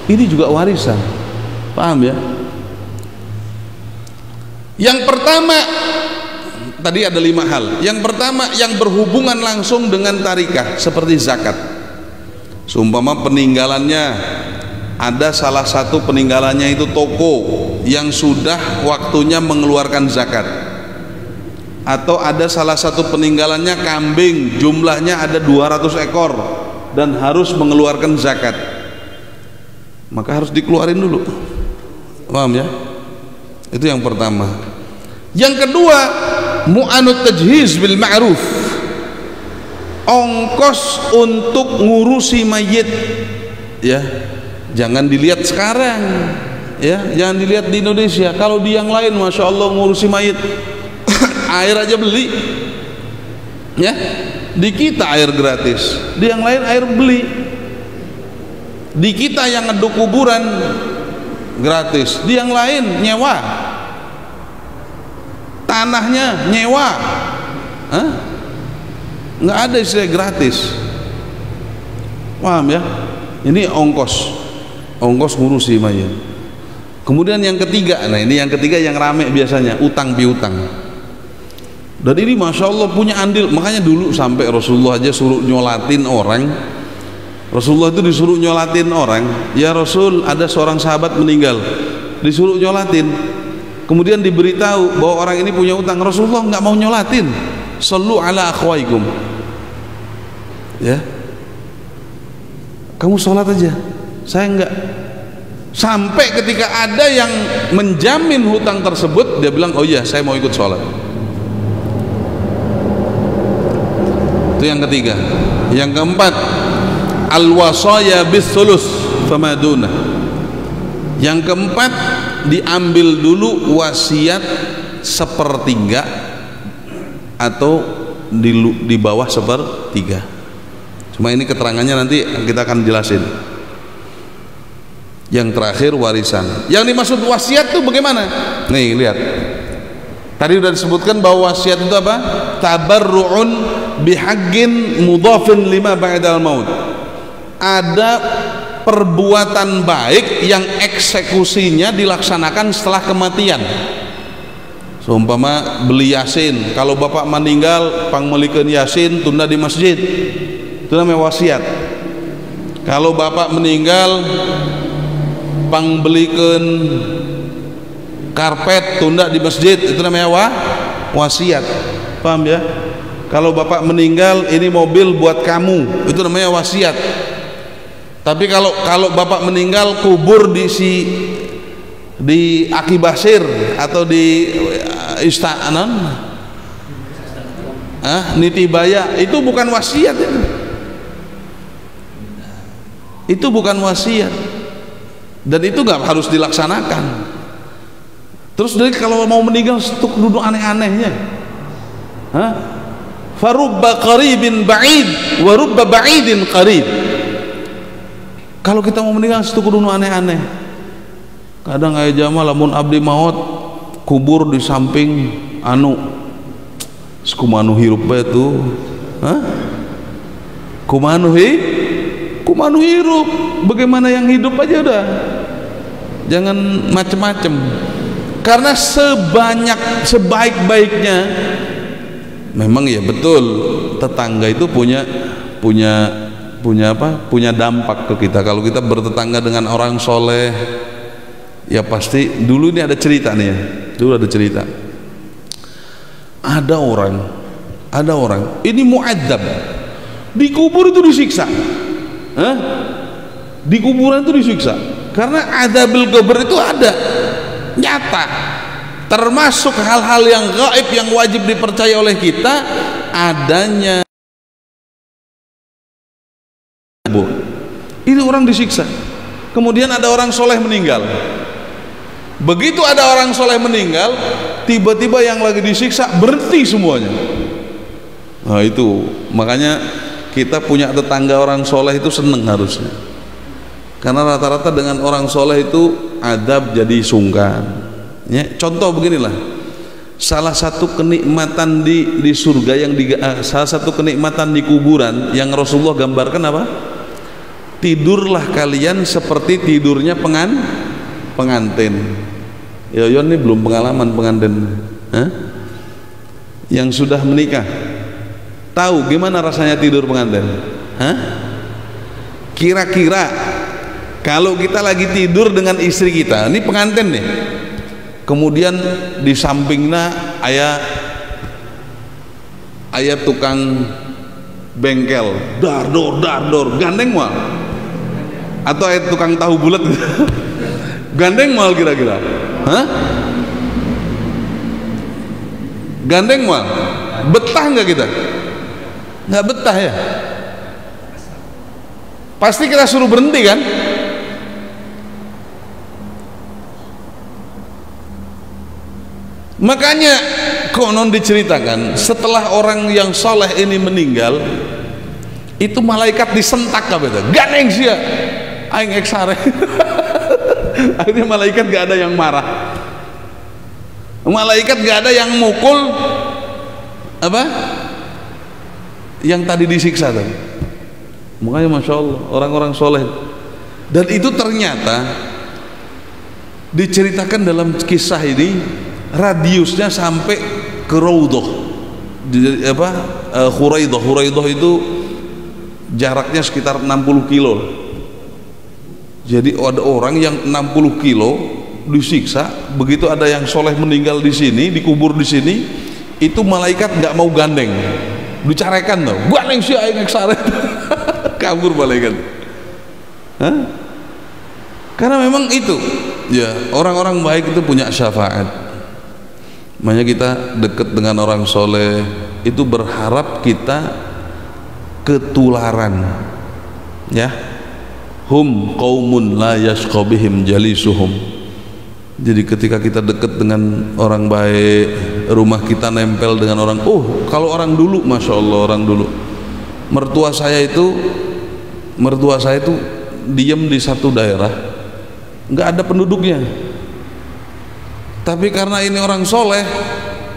Ini juga warisan. Paham ya? Yang pertama, tadi ada 5 hal. Yang pertama yang berhubungan langsung dengan tarikah, seperti zakat. Seumpama peninggalannya, ada salah satu peninggalannya itu toko yang sudah waktunya mengeluarkan zakat, atau ada salah satu peninggalannya kambing, jumlahnya ada 200 ekor dan harus mengeluarkan zakat, maka harus dikeluarin dulu. Paham ya? Itu yang pertama. Yang kedua, mu'anut tajhiz bil ma'ruf, ongkos untuk ngurusi mayit ya. Jangan dilihat sekarang ya, jangan dilihat di Indonesia. Kalau di yang lain Masya Allah ngurusi mayit air aja beli ya. Di kita air gratis, di yang lain air beli. Di kita yang ngeduk kuburan gratis, di yang lain nyewa, tanahnya nyewa. Nggak ada istilah gratis. Paham ya? Ini ongkos ngurusi mayit. Kemudian yang ketiga, nah ini yang ketiga yang rame biasanya, utang piutang. Dan ini Masya Allah punya andil. Makanya dulu sampai Rasulullah aja suruh nyolatin orang. Rasulullah itu disuruh nyolatin orang. Ya Rasul, ada seorang sahabat meninggal, disuruh nyolatin. Kemudian diberitahu bahwa orang ini punya utang. Rasulullah nggak mau nyolatin. Sallu ala akhwaikum ya, kamu sholat aja, saya enggak. Sampai ketika ada yang menjamin hutang tersebut, dia bilang, oh iya saya mau ikut sholat. Itu yang ketiga. Yang keempat, al-wasaya bis-sulus famaduna. Yang keempat, diambil dulu wasiat 1/3 atau di bawah 1/3. Cuma ini keterangannya nanti kita akan jelasin. Yang terakhir warisan. Yang dimaksud wasiat itu bagaimana? Nih lihat. Tadi sudah disebutkan bahwa wasiat itu apa? Tabarru'un bihaqqin mudhafin lima ba'dal maut. Ada perbuatan baik yang eksekusinya dilaksanakan setelah kematian. Seumpama beli yasin, kalau bapak meninggal pangmelikeun yasin tunda di masjid, itu namanya wasiat. Kalau bapak meninggal pangbelikeun karpet tunda di masjid, itu namanya wasiat. Paham ya? Kalau bapak meninggal ini mobil buat kamu, itu namanya wasiat. Tapi kalau bapak meninggal kubur di Aki Basir atau di Istana Nitibaya, itu bukan wasiat ya. Itu bukan wasiat, dan itu nggak harus dilaksanakan. Terus dari kalau mau meninggal stuk duduk aneh-anehnya, farubba qaribin ba'id wa rubba ba'idin qarib. Kalau kita mau meninggal stuk duduk aneh-aneh. Kadang aya jamaah lamun abdi maut kubur di samping kumanu hirup bae tuh. Kumanu hirup, bagaimana yang hidup aja udah, jangan macem-macem. Karena sebaik-baiknya memang ya betul, tetangga itu punya dampak ke kita. Kalau kita bertetangga dengan orang soleh, ya pasti. Dulu ini ada cerita nih ya, ada orang ini mu'adzab, di kubur itu disiksa. Di kuburan itu disiksa karena adzabul kubur itu ada nyata. Termasuk hal-hal yang gaib yang wajib dipercaya oleh kita adanya kubur. Itu orang disiksa. Kemudian ada orang soleh meninggal. Begitu ada orang soleh meninggal, tiba-tiba yang lagi disiksa berhenti semuanya. Nah itu makanya kita punya tetangga orang soleh itu seneng harusnya, karena rata-rata dengan orang soleh itu adab jadi sungkan ya. Contoh beginilah, salah satu kenikmatan di surga yang salah satu kenikmatan di kuburan yang Rasulullah gambarkan apa? Tidurlah kalian seperti tidurnya pengantin. Yoyon ini belum pengalaman pengantin yang sudah menikah. Tahu gimana rasanya tidur pengantin? Kira-kira kalau kita lagi tidur dengan istri kita, ini pengantin nih, kemudian di sampingnya ayah tukang bengkel, dar-dor, gandeng mal, atau ayah tukang tahu bulat, gandeng mal kira-kira, gandeng mal, betah nggak kita? Nggak betah ya, pasti kita suruh berhenti kan. Makanya konon diceritakan setelah orang yang soleh ini meninggal, itu malaikat disentak apa itu, ganeng sia aing eksare. Akhirnya malaikat gak ada yang marah, malaikat gak ada yang mukul apa yang tadi disiksa tadi. Makanya masya Allah orang-orang soleh, dan itu ternyata diceritakan dalam kisah ini radiusnya sampai ke Raudhah, Huraidah itu jaraknya sekitar 60 kilo. Jadi ada orang yang 60 kilo disiksa. Begitu ada yang soleh meninggal di sini, dikubur di sini, itu malaikat nggak mau gandeng, dicarekan tuh, gandeng sih aing eksare. Kabur malaikat. Karena memang itu ya, orang-orang baik itu punya syafaat. Makanya kita dekat dengan orang soleh itu berharap kita ketularan ya. Hum qaumun la yashqa bihim jalisuhum. Jadi ketika kita dekat dengan orang baik, rumah kita nempel dengan orang, kalau orang dulu, masya Allah, orang dulu, mertua saya itu diem di satu daerah, nggak ada penduduknya, tapi karena ini orang soleh,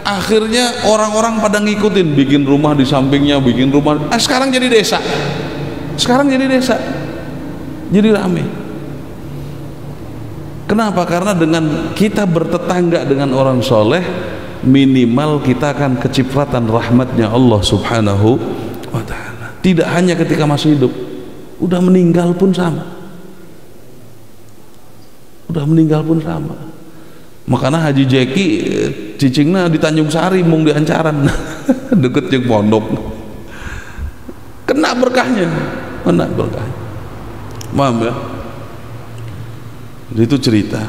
akhirnya orang-orang pada ngikutin, bikin rumah di sampingnya, bikin rumah. Sekarang jadi desa, jadi rame. Kenapa? Karena dengan kita bertetangga dengan orang soleh, minimal kita akan kecipratan rahmatnya Allah subhanahu wa ta'ala. Tidak hanya ketika masih hidup, udah meninggal pun sama. Makanya Haji Jeki cicingna di Tanjung Sari, mung di Ancaran, deket jeung pondok, kena berkahnya. Paham ya? Itu cerita.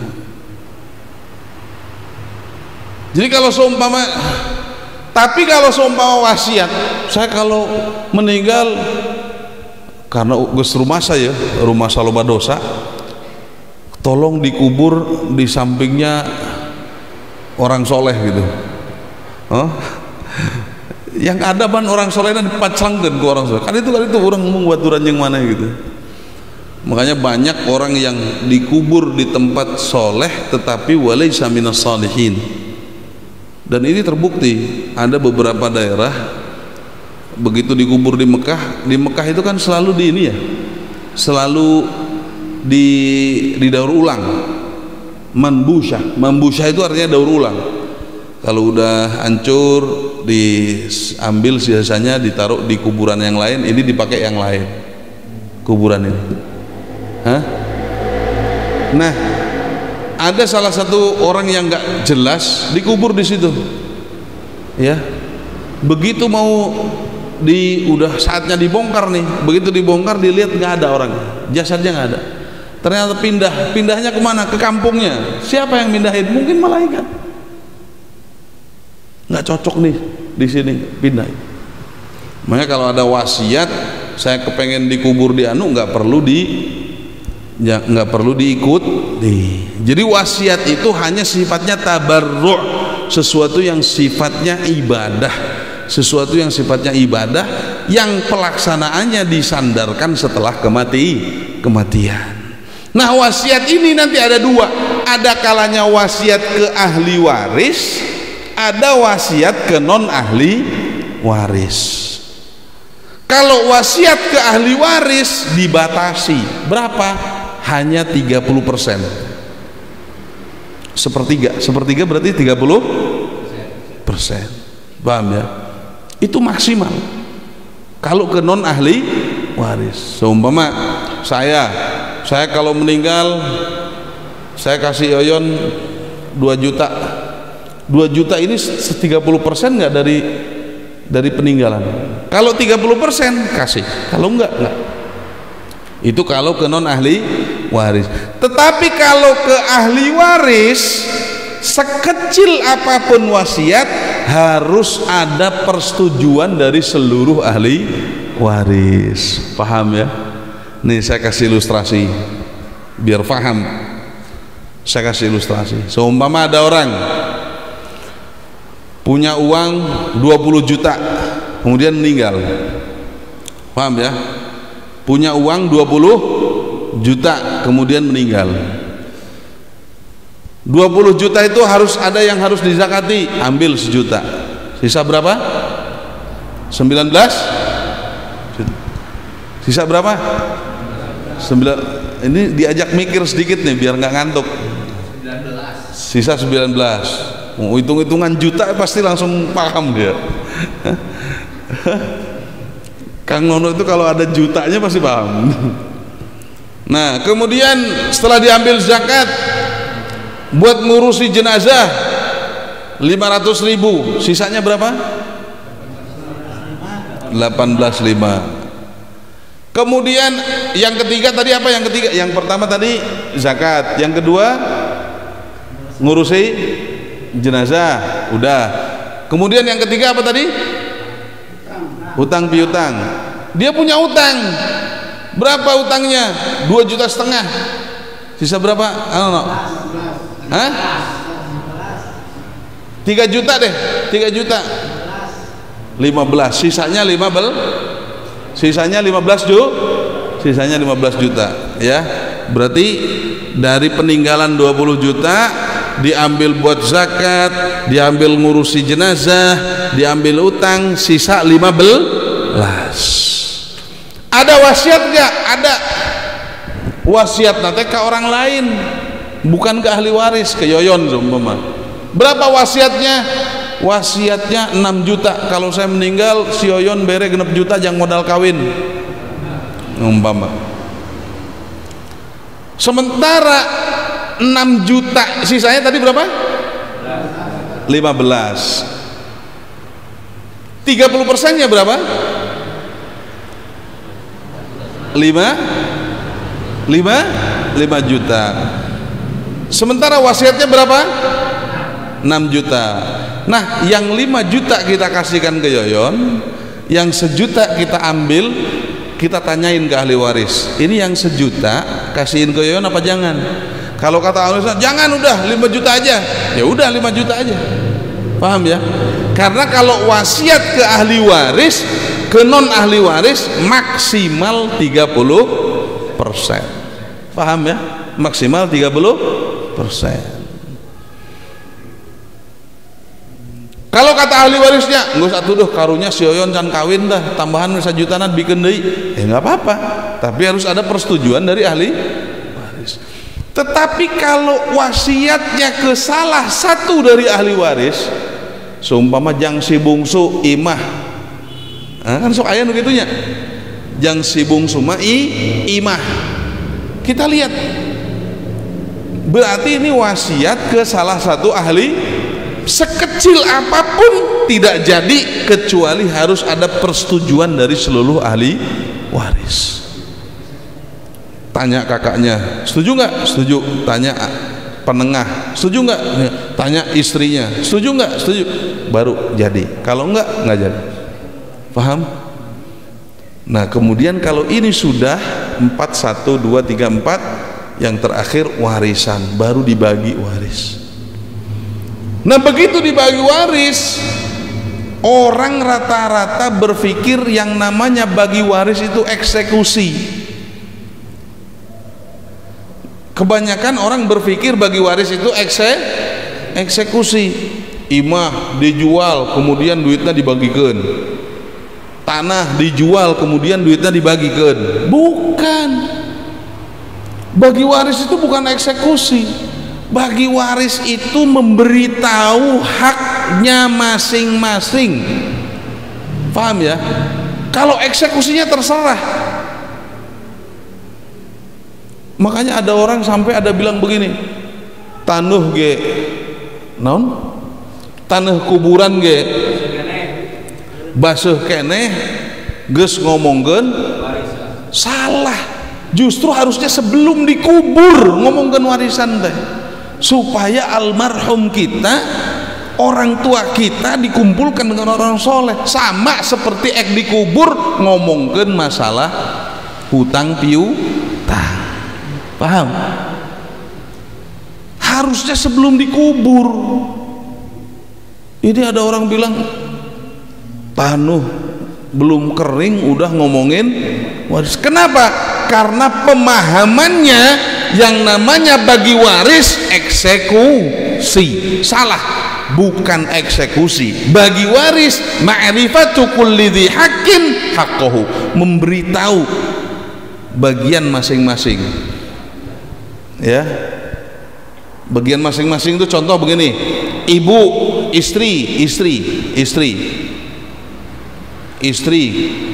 Jadi kalau seumpama, tapi kalau seumpama wasiat, saya kalau meninggal karena geus rumah saya, rumah saloba dosa, tolong dikubur di sampingnya orang soleh gitu. Oh? Yang ada ban orang soleh dan dipacangkan ke orang soleh. Kan itu orang membuat duran yang mana gitu. Makanya banyak orang yang dikubur di tempat soleh tetapi walaysa minas salihin. Dan ini terbukti, ada beberapa daerah begitu dikubur di Mekah itu kan selalu di ini ya, selalu didaur ulang. Mambusyah itu artinya daur ulang. Kalau udah hancur diambil sisanya ditaruh di kuburan yang lain, ini dipakai yang lain kuburan ini. Hah? Nah, ada salah satu orang yang nggak jelas dikubur di situ, ya. Begitu mau udah saatnya dibongkar nih, begitu dibongkar dilihat nggak ada orang, jasadnya nggak ada. Ternyata pindahnya kemana? Ke kampungnya. Siapa yang pindahin? Mungkin malaikat. Nggak cocok nih di sini, pindah. Makanya kalau ada wasiat, saya kepengen dikubur di anu, nggak perlu diikut. Jadi wasiat itu hanya sifatnya tabarru', sesuatu yang sifatnya ibadah, yang pelaksanaannya disandarkan setelah kematian. Nah, wasiat ini nanti ada dua, ada kalanya wasiat ke ahli waris, ada wasiat ke non ahli waris. Kalau wasiat ke ahli waris dibatasi berapa? Hanya 30%. Sepertiga berarti 30%. Paham ya? Itu maksimal. Kalau ke non ahli waris, seumpama saya kalau meninggal, saya kasih Yoyon 2 juta. 2 juta ini 30% nggak dari peninggalan. Kalau 30% kasih, kalau enggak. Itu kalau ke non ahli waris. Tetapi kalau ke ahli waris, sekecil apapun wasiat harus ada persetujuan dari seluruh ahli waris. Paham ya? Nih saya kasih ilustrasi biar paham. Saya kasih ilustrasi. Seumpama ada orang punya uang 20 juta kemudian meninggal. Paham ya? Punya uang 20 juta kemudian meninggal. 20 juta itu harus ada yang harus dizakati, ambil 1 juta. Sisa berapa? 19? Sisa berapa? 9. Ini diajak mikir sedikit nih biar nggak ngantuk. 19. Sisa 19. Hitung-hitungan juta pasti langsung paham dia. Kang Nono itu kalau ada jutanya pasti paham. Nah, kemudian setelah diambil zakat buat ngurusi jenazah 500.000, sisanya berapa? 18,5. Kemudian yang ketiga tadi apa? Yang pertama tadi zakat, yang kedua ngurusi jenazah, udah. Kemudian yang ketiga apa tadi? Hutang piutang. Dia punya utang. Berapa utangnya? 2,5 juta. Sisa berapa? Hah? 3 juta deh. 3 juta. 15. Sisanya 15 juta, ya. Berarti dari peninggalan 20 juta diambil buat zakat, diambil ngurusi jenazah, diambil utang, sisa 15. Ada wasiat gak? Ada. Wasiat nanti ke orang lain, bukan ke ahli waris, ke Yoyon umpama. Berapa wasiatnya? Wasiatnya 6 juta. Kalau saya meninggal, si Yoyon bere 6 juta jangan modal kawin umpama. Sementara 6 juta sisanya tadi berapa? 15. 30% nya berapa? 5 juta. Sementara wasiatnya berapa? 6 juta. Nah, yang 5 juta kita kasihkan ke Yoyon, yang 1 juta kita ambil, kita tanyain ke ahli waris, ini yang 1 juta kasihin ke Yoyon apa jangan? Kalau kata ahli waris, jangan, udah 5 juta aja. Ya udah 5 juta aja. Paham ya? Karena kalau wasiat ke ahli waris, ke non ahli waris maksimal 30%. Paham ya? Maksimal 30%. Kalau kata ahli warisnya, nggak usah tuduh karunya si Yoyon can kawin dah, tambahan 1 juta nanti bikin deui. Ya nggak apa-apa, tapi harus ada persetujuan dari ahli waris. Tetapi kalau wasiatnya ke salah satu dari ahli waris, seumpama jang si bungsu imah, nah, kan sok aya nu kitunya, jang si bungsu mah imah. Kita lihat, berarti ini wasiat ke salah satu ahli, sekecil apapun tidak jadi kecuali harus ada persetujuan dari seluruh ahli waris. Tanya kakaknya, setuju nggak? Setuju. Tanya penengah, setuju nggak? Tanya istrinya, setuju nggak? Setuju. Baru jadi. Kalau nggak jadi. Paham? Nah, kemudian kalau ini sudah 4, 1, 2, 3, 4, yang terakhir warisan, baru dibagi waris. Nah, begitu dibagi waris, orang rata-rata berpikir yang namanya bagi waris itu eksekusi. Kebanyakan orang berpikir bagi waris itu eksekusi. Imah dijual, kemudian duitnya dibagikan. Tanah dijual, kemudian duitnya dibagikan. Bukan. Bagi waris itu bukan eksekusi. Bagi waris itu memberitahu haknya masing-masing. Paham ya? Kalau eksekusinya terserah. Makanya ada orang sampai ada bilang begini, tanuh ge naon? Tanah kuburan ge basuh keneh geus ngomongkeun salah. Justru harusnya sebelum dikubur ngomongkeun warisan teh, supaya almarhum kita, orang tua kita dikumpulkan dengan orang soleh, sama seperti dikubur ngomongkeun masalah hutang piutang. Paham? Harusnya sebelum dikubur. Ini ada orang bilang tanuh belum kering udah ngomongin waris. Kenapa? Karena pemahamannya yang namanya bagi waris eksekusi. Salah, bukan eksekusi. Bagi waris ma'rifatu kulli dzi haqqin haqqahu, memberitahu bagian masing-masing. Ya, bagian masing-masing itu contoh begini, ibu, istri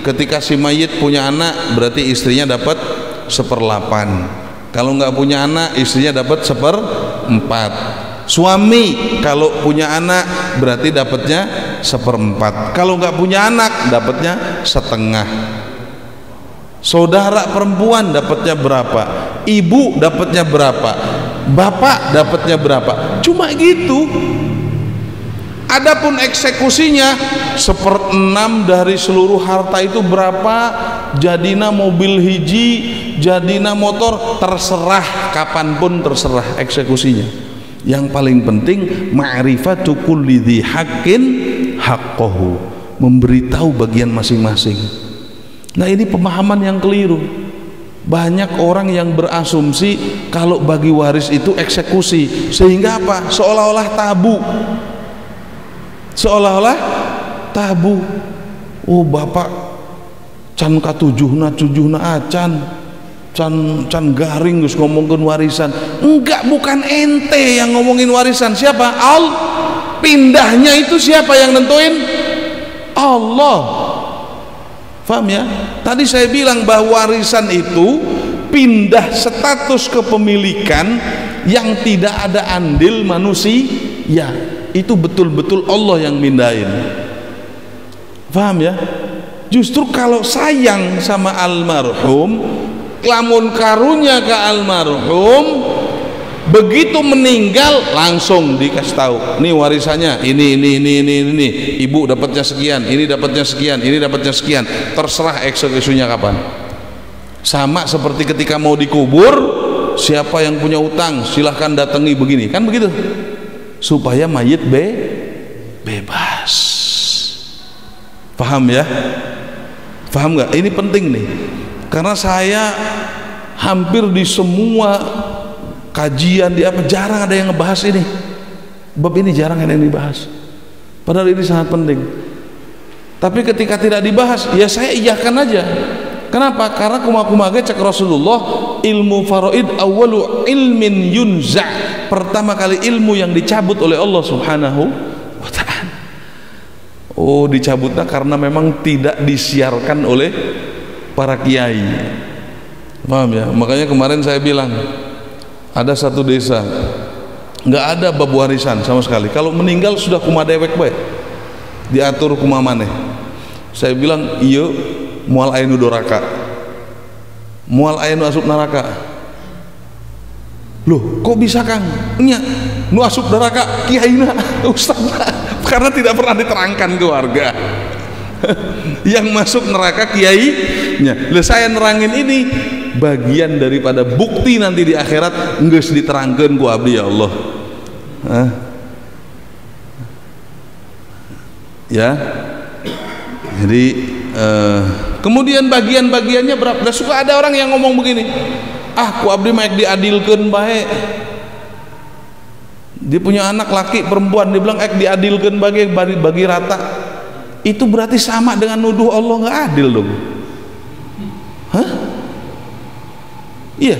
ketika si mayit punya anak berarti istrinya dapat 1/8. Kalau nggak punya anak istrinya dapat 1/4. Suami kalau punya anak berarti dapatnya 1/4. Kalau nggak punya anak dapatnya 1/2. Saudara perempuan dapatnya berapa? Ibu dapatnya berapa? Bapak dapatnya berapa? Cuma gitu. Adapun eksekusinya 1/6 dari seluruh harta itu berapa? Jadina mobil hiji, jadina motor, terserah, kapanpun terserah eksekusinya. Yang paling penting ma'rifatu kulli dzi haqqin haqqahu, memberitahu bagian masing-masing. Nah, ini pemahaman yang keliru. Banyak orang yang berasumsi kalau bagi waris itu eksekusi, sehingga apa? Seolah-olah tabu. Seolah-olah tabu. Oh, bapak can katujuhna acan, can garing geus ngomongkeun warisan. Enggak, bukan ente yang ngomongin warisan. Siapa? Pindahnya itu siapa yang nentuin? Allah. Paham ya? Tadi saya bilang bahwa warisan itu pindah status kepemilikan yang tidak ada andil manusia. Ya, itu betul-betul Allah yang mindahin. Paham ya? Justru kalau sayang sama almarhum, lamun karunya ke almarhum, Begitu meninggal langsung dikasih tahu, nih warisannya ini, ibu dapatnya sekian, ini dapatnya sekian, ini dapatnya sekian, terserah eksekusinya kapan. Sama seperti ketika mau dikubur, siapa yang punya utang silahkan datangi, begini kan, begitu, supaya mayit bebas. Paham ya? Paham nggak? Ini penting nih, karena saya hampir di semua kajian di apa jarang ada yang ngebahas ini. Bab ini jarang ada yang dibahas. Padahal ini sangat penting. Tapi ketika tidak dibahas, ya saya iyakan aja. Kenapa? Karena kumaha cek Rasulullah, ilmu faraid awwalu ilmin yunza. Pertama kali ilmu yang dicabut oleh Allah Subhanahu wa ta'ala. Oh, dicabutnya karena memang tidak disiarkan oleh para kiai. Paham ya? Makanya kemarin saya bilang, ada satu desa nggak ada bab warisan sama sekali. Kalau meninggal sudah kumadewek baik, diatur kumamaneh. Saya bilang iya, mual ainu doraka, mual ainu asup neraka. Loh kok bisa Kang? Nya nu asup neraka kiaina ustaz. Karena tidak pernah diterangkan ke warga. Yang masuk neraka kiainya. Lah saya nerangin ini bagian daripada bukti nanti di akhirat geus diterangkeun ku abdi ya Allah. Ya. Jadi kemudian bagian-bagiannya berapa? Suka ada orang yang ngomong begini, ku abdi maek diadilkeun bae. Dia punya anak laki perempuan, dia bilang diadilkeun bagi rata. Itu berarti sama dengan nuduh Allah nggak adil dong. Hah? Iya.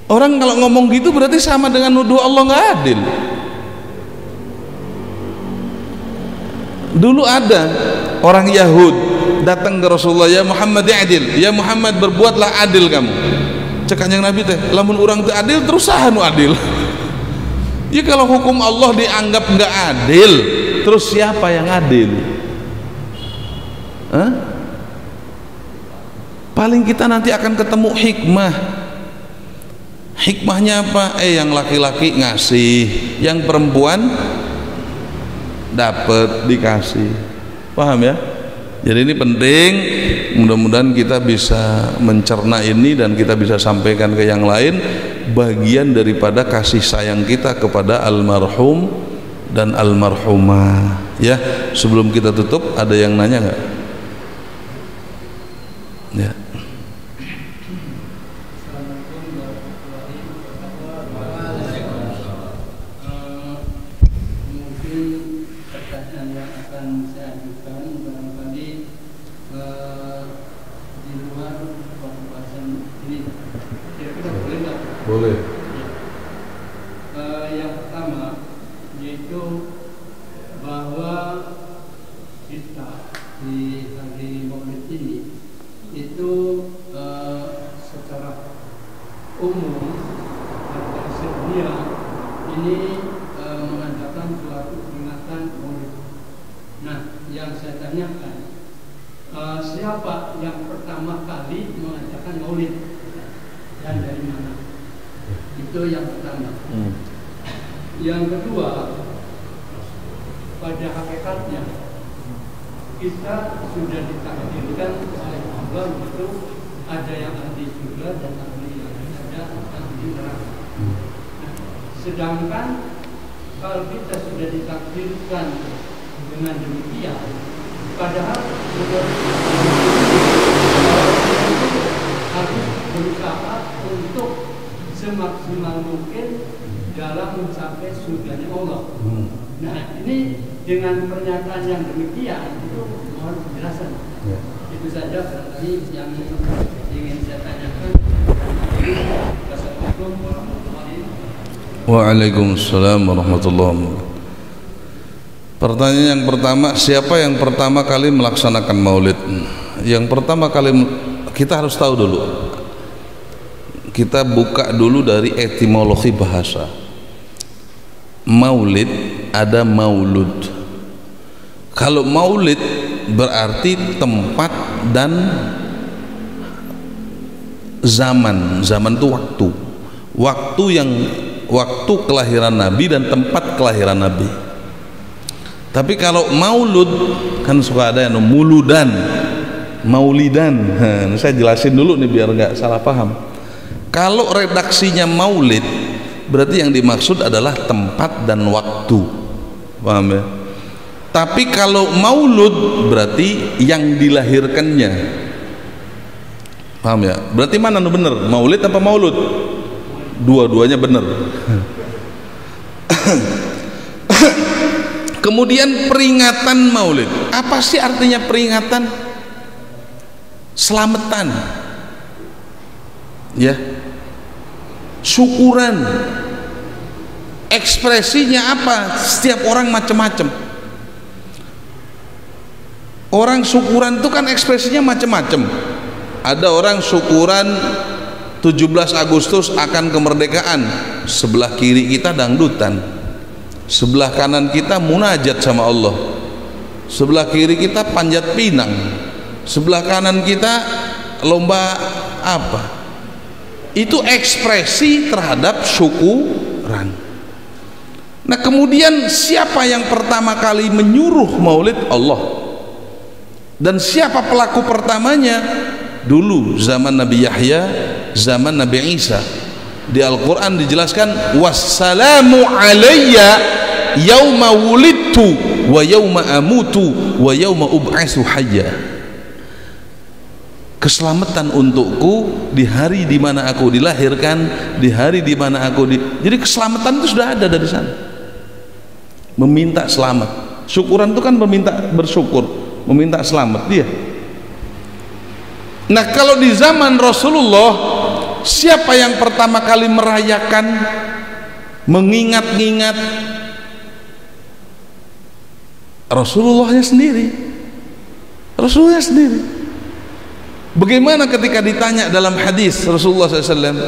Orang kalau ngomong gitu berarti sama dengan nuduh Allah nggak adil. Dulu ada orang Yahud datang ke Rasulullah, ya Muhammad adil, ya Muhammad berbuatlah adil kamu. Cek Kanjeng Nabi teh, lamun urang teu adil terus saha nu adil? Ya kalau hukum Allah dianggap nggak adil, terus siapa yang adil? Hah? Paling kita nanti akan ketemu hikmah. Hikmahnya apa? Yang laki-laki ngasih, yang perempuan dapat dikasih. Paham ya? Jadi ini penting, mudah-mudahan kita bisa mencerna ini dan kita bisa sampaikan ke yang lain, bagian daripada kasih sayang kita kepada almarhum dan almarhumah. Ya, sebelum kita tutup ada yang nanya nggak? Ya. Boleh. Yang pertama yaitu bahwa kita di hari Maulid ini itu secara umum atau sedunia ini mengadakan suatu peringatan Maulid. Nah, yang saya tanyakan, siapa yang pertama kali mengadakan Maulid dan dari mana? Itu yang pertama. Yang kedua, pada hakikatnya kita sudah ditakdirkan oleh Allah itu ada yang ahli surga dan ada ahli neraka. Nah, sedangkan kalau kita sudah ditakdirkan dengan demikian, padahal harus berusaha untuk semaksimal mungkin dalam mencapai surganya Allah. Nah, ini dengan pernyataan yang demikian itu mohon penjelasan. Ya. Itu saja barangkali yang ingin saya tanyakan. Wassalamualaikum warahmatullahi wabarakatuh. Waalaikumsalam warahmatullahi wabarakatuh. Pertanyaan yang pertama, siapa yang pertama kali melaksanakan Maulid? Yang pertama kali kita harus tahu dulu. Kita buka dulu dari etimologi bahasa. Maulid ada maulud. Kalau maulid berarti tempat dan zaman. Zaman itu waktu. Waktu yang waktu kelahiran Nabi dan tempat kelahiran Nabi. Tapi kalau maulud kan suka ada yang muludan, maulidan. Nah, saya jelasin dulu nih biar nggak salah paham. Kalau redaksinya maulid, berarti yang dimaksud adalah tempat dan waktu, paham ya? Tapi kalau maulud berarti yang dilahirkannya, paham ya? Berarti mana nu bener, maulid apa maulud? Dua-duanya bener. Kemudian peringatan maulid, apa sih artinya peringatan? Selamatan, ya, syukuran. Ekspresinya apa? Setiap orang macam-macam. Orang syukuran itu kan ekspresinya macam-macam. Ada orang syukuran 17 Agustus akan kemerdekaan, sebelah kiri kita dangdutan, sebelah kanan kita munajat sama Allah, sebelah kiri kita panjat pinang, sebelah kanan kita lomba apa. Itu ekspresi terhadap syukuran. Nah, kemudian siapa yang pertama kali menyuruh maulid? Allah. Dan siapa pelaku pertamanya? Dulu zaman Nabi Yahya, zaman Nabi Isa. Di Al-Quran dijelaskan, wassalamu alayya yauma wulidtu wa yauma amutu wa yauma ub'atsu hayya. Keselamatan untukku di hari di mana aku dilahirkan, di hari di mana aku jadi keselamatan itu sudah ada dari sana. Meminta selamat. Syukuran itu kan meminta bersyukur, meminta selamat dia. Nah, kalau di zaman Rasulullah, siapa yang pertama kali merayakan, mengingat-ingat? Rasulullahnya sendiri. Rasulullah sendiri. Bagaimana ketika ditanya dalam hadis Rasulullah SAW,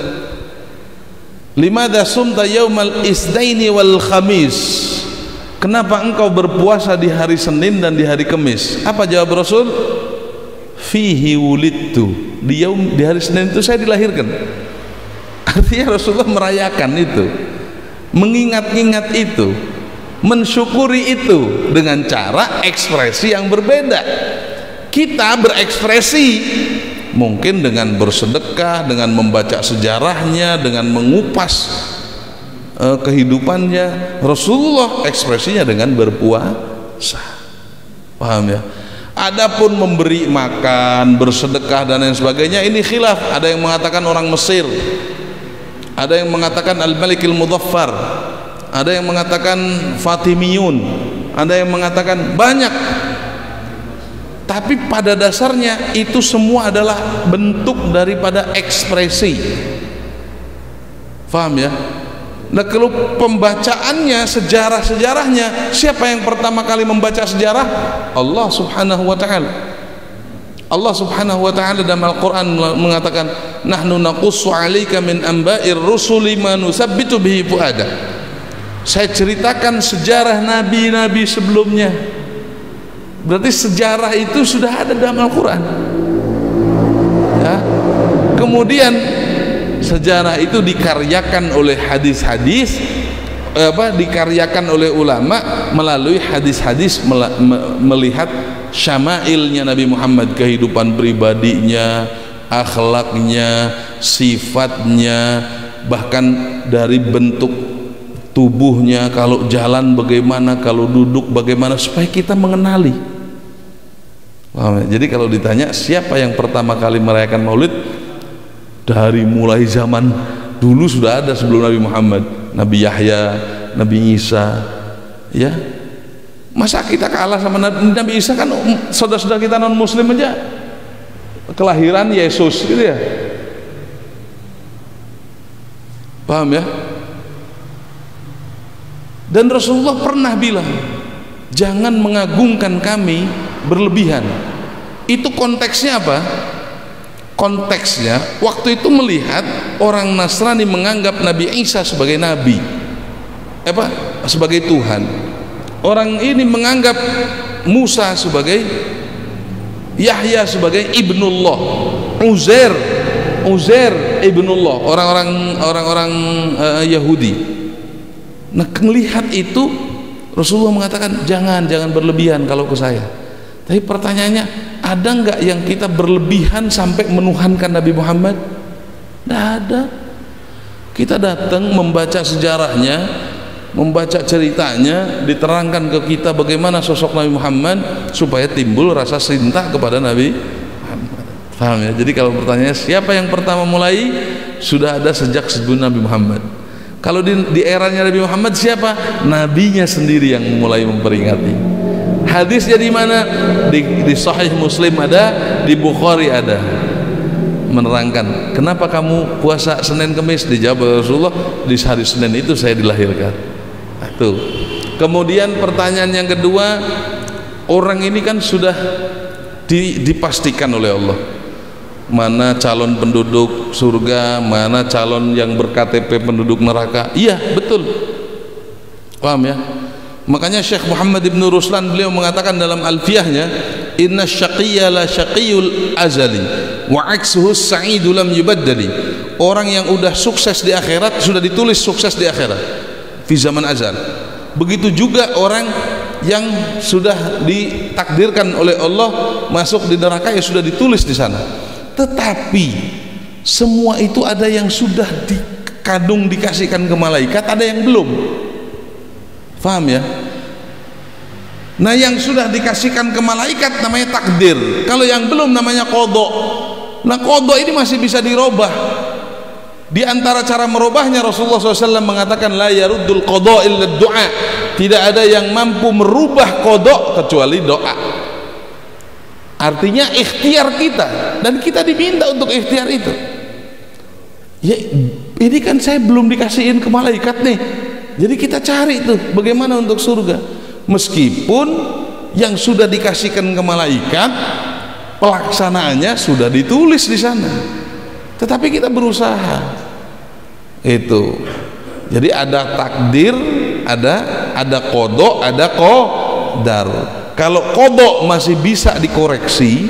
limadha sumta yaumal isdaini wal khamis, kenapa engkau berpuasa di hari Senin dan di hari Kamis? Apa jawab Rasul? Fihi wulidtu, di hari Senin itu saya dilahirkan. Artinya Rasulullah merayakan itu, mengingat-ingat itu, mensyukuri itu dengan cara ekspresi yang berbeda. Kita berekspresi mungkin dengan bersedekah, dengan membaca sejarahnya, dengan mengupas kehidupannya. Rasulullah ekspresinya dengan berpuasa, paham ya? Adapun memberi makan, bersedekah dan lain sebagainya, ini khilaf. Ada yang mengatakan orang Mesir, ada yang mengatakan Al-Malikil Muzaffar, ada yang mengatakan Fatimiyun, ada yang mengatakan banyak. Tapi pada dasarnya itu semua adalah bentuk daripada ekspresi, paham ya? Nah, kalau pembacaannya, sejarah-sejarahnya, siapa yang pertama kali membaca sejarah? Allah Subhanahu wa ta'ala. Allah Subhanahu wa ta'ala dalam Al-Quran mengatakan, nahnu naqussu 'alaika min amba'ir rusuli ma nusabbitu bihi fu'ada. Saya ceritakan sejarah nabi-nabi sebelumnya. Berarti sejarah itu sudah ada dalam Al-Quran ya. Kemudian sejarah itu dikaryakan oleh hadis-hadis, dikaryakan oleh ulama melalui hadis-hadis, melihat syama'ilnya Nabi Muhammad, kehidupan pribadinya, akhlaknya, sifatnya, bahkan dari bentuk tubuhnya, kalau jalan bagaimana, kalau duduk bagaimana, supaya kita mengenali. Jadi kalau ditanya siapa yang pertama kali merayakan maulid, dari mulai zaman dulu sudah ada sebelum Nabi Muhammad, Nabi Yahya, Nabi Isa, ya. Masa kita kalah sama Nabi Isa? Kan saudara-saudara kita non muslim aja kelahiran Yesus gitu ya, paham ya? Dan Rasulullah pernah bilang, jangan mengagungkan kami berlebihan. Itu konteksnya apa? Konteksnya waktu itu melihat orang Nasrani menganggap Nabi Isa sebagai nabi, sebagai Tuhan. Orang ini menganggap Musa sebagai, Yahya sebagai ibnullah, Uzair ibnullah, orang-orang Yahudi. Nah, melihat itu Rasulullah mengatakan jangan berlebihan kalau ke saya. Tapi pertanyaannya, ada nggak yang kita berlebihan sampai menuhankan Nabi Muhammad? Tidak ada. Kita datang membaca sejarahnya, membaca ceritanya, diterangkan ke kita bagaimana sosok Nabi Muhammad supaya timbul rasa cinta kepada Nabi Muhammad. Paham ya? Jadi kalau pertanyaannya siapa yang pertama mulai, sudah ada sejak sebelum Nabi Muhammad. Kalau di eranya Nabi Muhammad siapa? Nabinya sendiri yang mulai memperingati. Hadisnya di mana? Di Sahih Muslim ada, di Bukhari ada. Menerangkan, kenapa kamu puasa Senin Kemis? Dijawab Rasulullah, di hari Senin itu saya dilahirkan. Tuh. Kemudian pertanyaan yang kedua, orang ini kan sudah dipastikan oleh Allah mana calon penduduk surga, mana calon yang berKTP penduduk neraka. Iya, betul. Paham ya? Makanya Syekh Muhammad ibn Ruslan beliau mengatakan dalam Alfiyahnya, inna syaqiyya la syaqiyul azali wa aksuhu sa'idu lam yubaddali. Orang yang udah sukses di akhirat sudah ditulis sukses di akhirat fi zaman azal. Begitu juga orang yang sudah ditakdirkan oleh Allah masuk di neraka, ya sudah ditulis di sana. Tetapi semua itu ada yang sudah dikandung dikasihkan ke malaikat, ada yang belum. Faham ya? Nah, yang sudah dikasihkan ke malaikat namanya takdir. Kalau yang belum namanya qadha. Nah, qadha ini masih bisa dirubah. Di antara cara merubahnya Rasulullah SAW mengatakan la yaruddul qadha illa du'a. Tidak ada yang mampu merubah qadha kecuali doa. Artinya ikhtiar kita, dan kita diminta untuk ikhtiar itu. Ya, ini kan saya belum dikasihin ke malaikat nih. Jadi kita cari tuh bagaimana untuk surga. Meskipun yang sudah dikasihkan ke malaikat pelaksanaannya sudah ditulis di sana, tetapi kita berusaha. Itu. Jadi ada takdir, ada qadha, ada qadar. Kalau qadha masih bisa dikoreksi,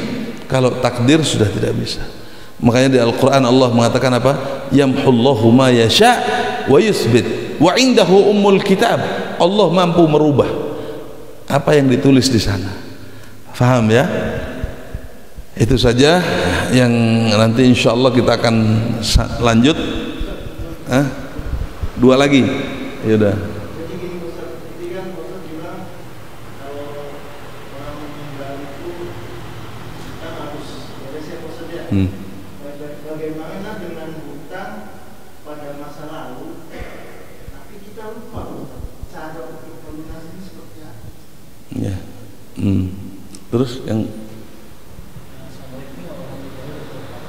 kalau takdir sudah tidak bisa. Makanya di Al-Qur'an Allah mengatakan apa? Yamhullahu ma yasha wa yuthbit wa indahu ummul kitab. Allah mampu merubah apa yang ditulis di sana. Faham ya? Itu saja yang nanti insyaallah kita akan lanjut. Dua lagi. Ya udah. Bagaimana dengan hutang pada masa lalu, tapi kita lupa cara untuk melunasi seperti apa? Ya. Terus yang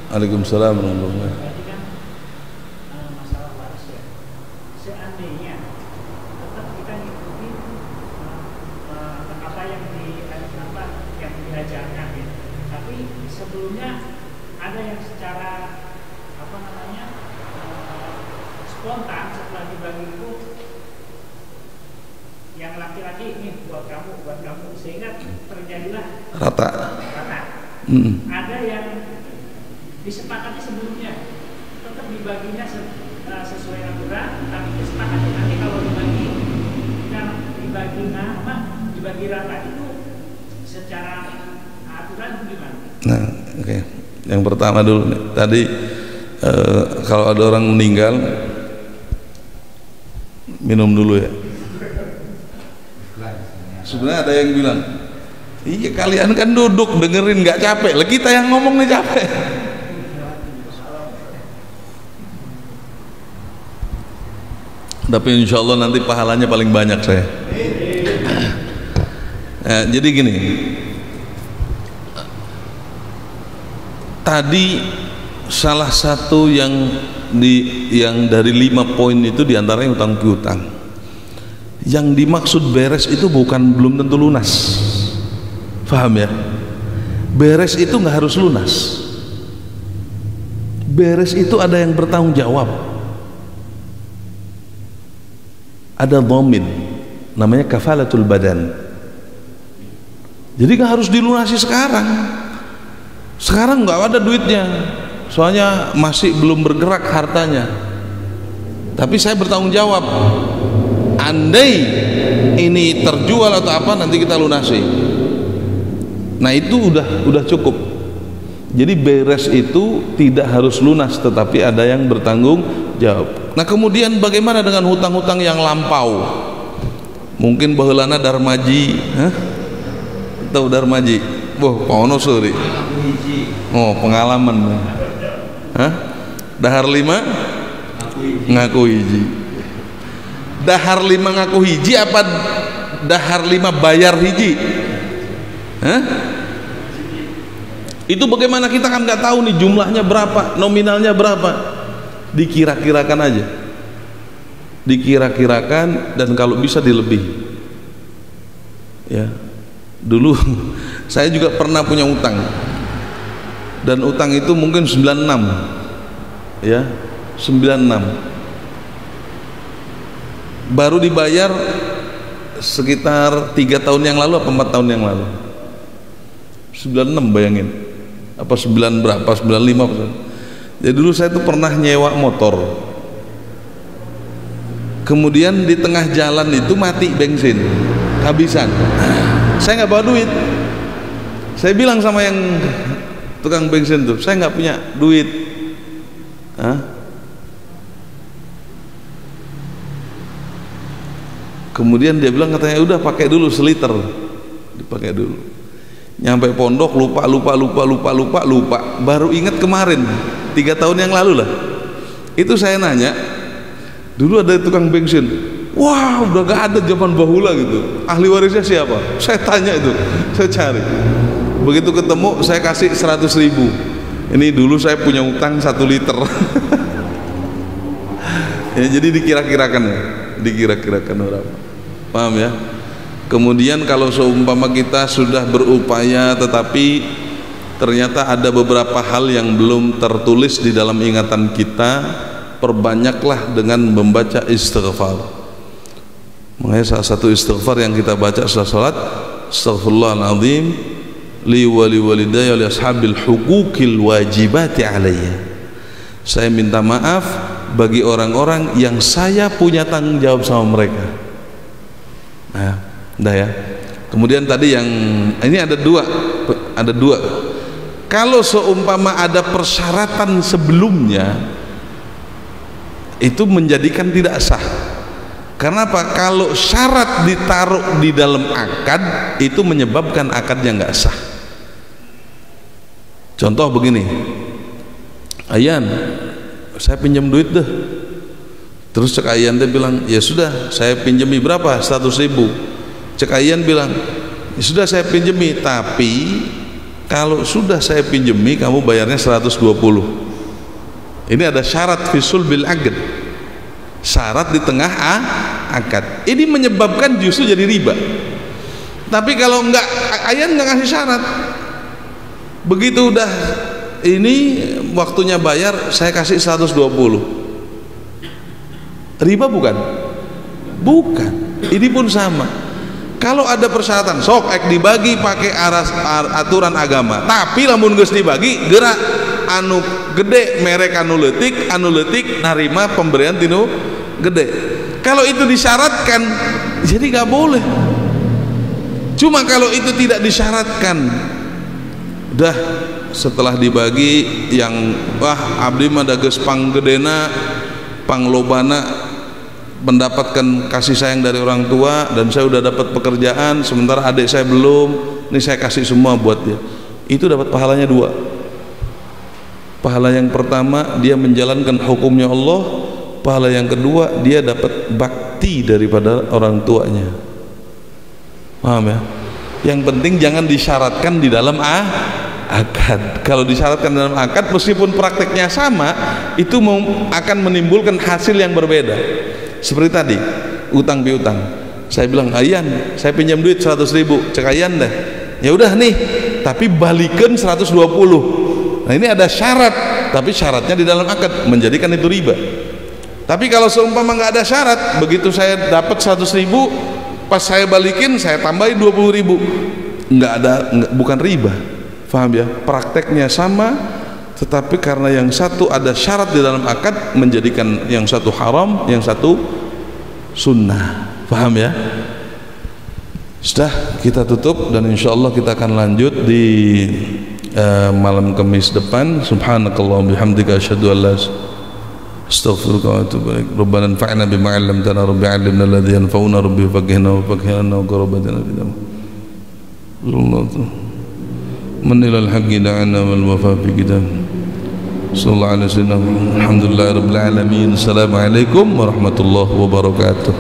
Waalaikumsalam warahmatullahi wabarakatuh. Tadi kan masalah waris ya. Seandainya tetap kita ngikuti apa yang diajarkan ya. Tapi sebelumnya ada yang secara spontan setelah dibagi itu yang laki-laki ini buat kamu sehingga terjadilah rata. Ada yang disepakati sebelumnya tetap dibaginya sesuai aturan, tapi disepakati nanti kalau dibagi rata itu secara aturan gimana? Nah, oke. Yang pertama dulu nih. Tadi kalau ada orang meninggal minum dulu ya. Sebenarnya ada yang bilang, iya kalian kan duduk dengerin nggak capek, lah kita yang ngomong nih capek. Tapi insya Allah nanti pahalanya paling banyak saya. Jadi gini, tadi salah satu yang dari 5 poin itu diantaranya hutang piutang. Yang dimaksud beres itu belum tentu lunas. Paham ya? Beres itu nggak harus lunas. Beres itu ada yang bertanggung jawab. Ada dhamin, namanya kafalatul badan. Jadi nggak harus dilunasi sekarang. Sekarang nggak ada duitnya. soalnya masih belum bergerak hartanya, tapi saya bertanggung jawab. Andai ini terjual atau apa, nanti kita lunasi. Nah itu udah cukup. Jadi beres itu tidak harus lunas, tetapi ada yang bertanggung jawab. Nah kemudian bagaimana dengan hutang-hutang yang lampau? Mungkin baheulana darmaji, tahu darmaji? Wah, pono suri. Oh, pengalaman. Dahar 5 ngaku hiji. Dahar 5 ngaku hiji apa dahar 5 bayar hiji? Itu bagaimana, kita kan nggak tahu nih jumlahnya berapa, nominalnya berapa. Dikira-kirakan aja, dikira-kirakan, dan kalau bisa dilebihi. Ya, dulu saya juga pernah punya utang, dan utang itu mungkin 96, ya 96, baru dibayar sekitar 3 tahun yang lalu apa 4 tahun yang lalu. 96, bayangin, apa 9 berapa, 95 apa. Jadi dulu saya tuh pernah nyewa motor, kemudian di tengah jalan itu mati bensin, kehabisan. Saya nggak bawa duit. Saya bilang sama yang tukang bensin tuh, saya nggak punya duit. Kemudian dia bilang, katanya udah pakai dulu seliter, dipakai dulu. Nyampe pondok lupa, baru ingat kemarin 3 tahun yang lalu lah. Itu saya nanya, dulu ada tukang bensin, wah udah gak ada zaman bahula gitu, ahli warisnya siapa? Saya tanya itu, saya cari, begitu ketemu saya kasih 100.000. Ini dulu saya punya utang 1 liter. Ya, jadi dikira-kirakan ya, dikira-kirakan berapa, paham ya? Kemudian kalau seumpama kita sudah berupaya tetapi ternyata ada beberapa hal yang belum tertulis di dalam ingatan kita, perbanyaklah dengan membaca istighfar. Makanya salah satu istighfar yang kita baca setelah salat, astaghfirullahaladzim li wali walidayya li ashabil huquqil wajibati alayya. Saya minta maaf bagi orang-orang yang saya punya tanggung jawab sama mereka. Nah, udah ya. Kemudian tadi yang ini ada dua. Kalau seumpama ada persyaratan sebelumnya, itu menjadikan tidak sah. Karena apa? Kalau syarat ditaruh di dalam akad, itu menyebabkan akadnya nggak sah. Contoh begini, Ayan, saya pinjam duit deh. Terus cek Ayan, dia bilang, ya sudah saya pinjami berapa? 100.000. Cek Ayan bilang, ya sudah saya pinjami, tapi kalau sudah saya pinjami kamu bayarnya 120. Ini ada syarat fisul bil aqd, syarat di tengah akad. Ini menyebabkan justru jadi riba. Tapi kalau enggak, Ayan enggak ngasih syarat, begitu udah ini waktunya bayar saya kasih 120, riba bukan? Bukan. Ini pun sama. Kalau ada persyaratan, sok ek dibagi pakai aturan agama, tapi lamun geus dibagi gerak anu gede merek anu leutik narima pemberian tinu gede. Kalau itu disyaratkan, jadi gak boleh. Cuma kalau itu tidak disyaratkan, dah setelah dibagi yang wah abdi mah da geus panggedena panglobana mendapatkan kasih sayang dari orang tua, dan saya udah dapat pekerjaan sementara adik saya belum, ini saya kasih semua buat dia. Itu dapat pahalanya 2. Pahala yang pertama dia menjalankan hukumnya Allah, pahala yang kedua dia dapat bakti daripada orang tuanya. Paham ya? Yang penting jangan disyaratkan di dalam akad. Kalau disyaratkan dalam akad, meskipun prakteknya sama, itu akan menimbulkan hasil yang berbeda. Seperti tadi utang piutang, saya bilang Ayan saya pinjam duit 100.000, cek Ayan dah, ya udah nih tapi balikan 120. Nah ini ada syarat, tapi syaratnya di dalam akad, menjadikan itu riba. Tapi kalau seumpama nggak ada syarat, begitu saya dapat 100.000, pas saya balikin saya tambahin 20.000, nggak ada, bukan riba. Paham ya? Prakteknya sama, tetapi karena yang satu ada syarat di dalam akad menjadikan yang satu haram, yang satu sunnah. Paham ya? Sudah, kita tutup dan insyaallah kita akan lanjut di malam Kamis depan. Subhanakallahumma bihamdika asyhadu an la astaghfiruka wa atubu ilaik. Rabbana anfa'na bima 'allamtana, rabbi 'allimna alladhi yanfa'una, rabbi faqihna wa faqihna wa qarabatana fi dam. من إلى الحق دعنا والوفاء في كتاب صلى الله عليه وسلم. الحمد لله رب العالمين. السلام عليكم ورحمة الله وبركاته.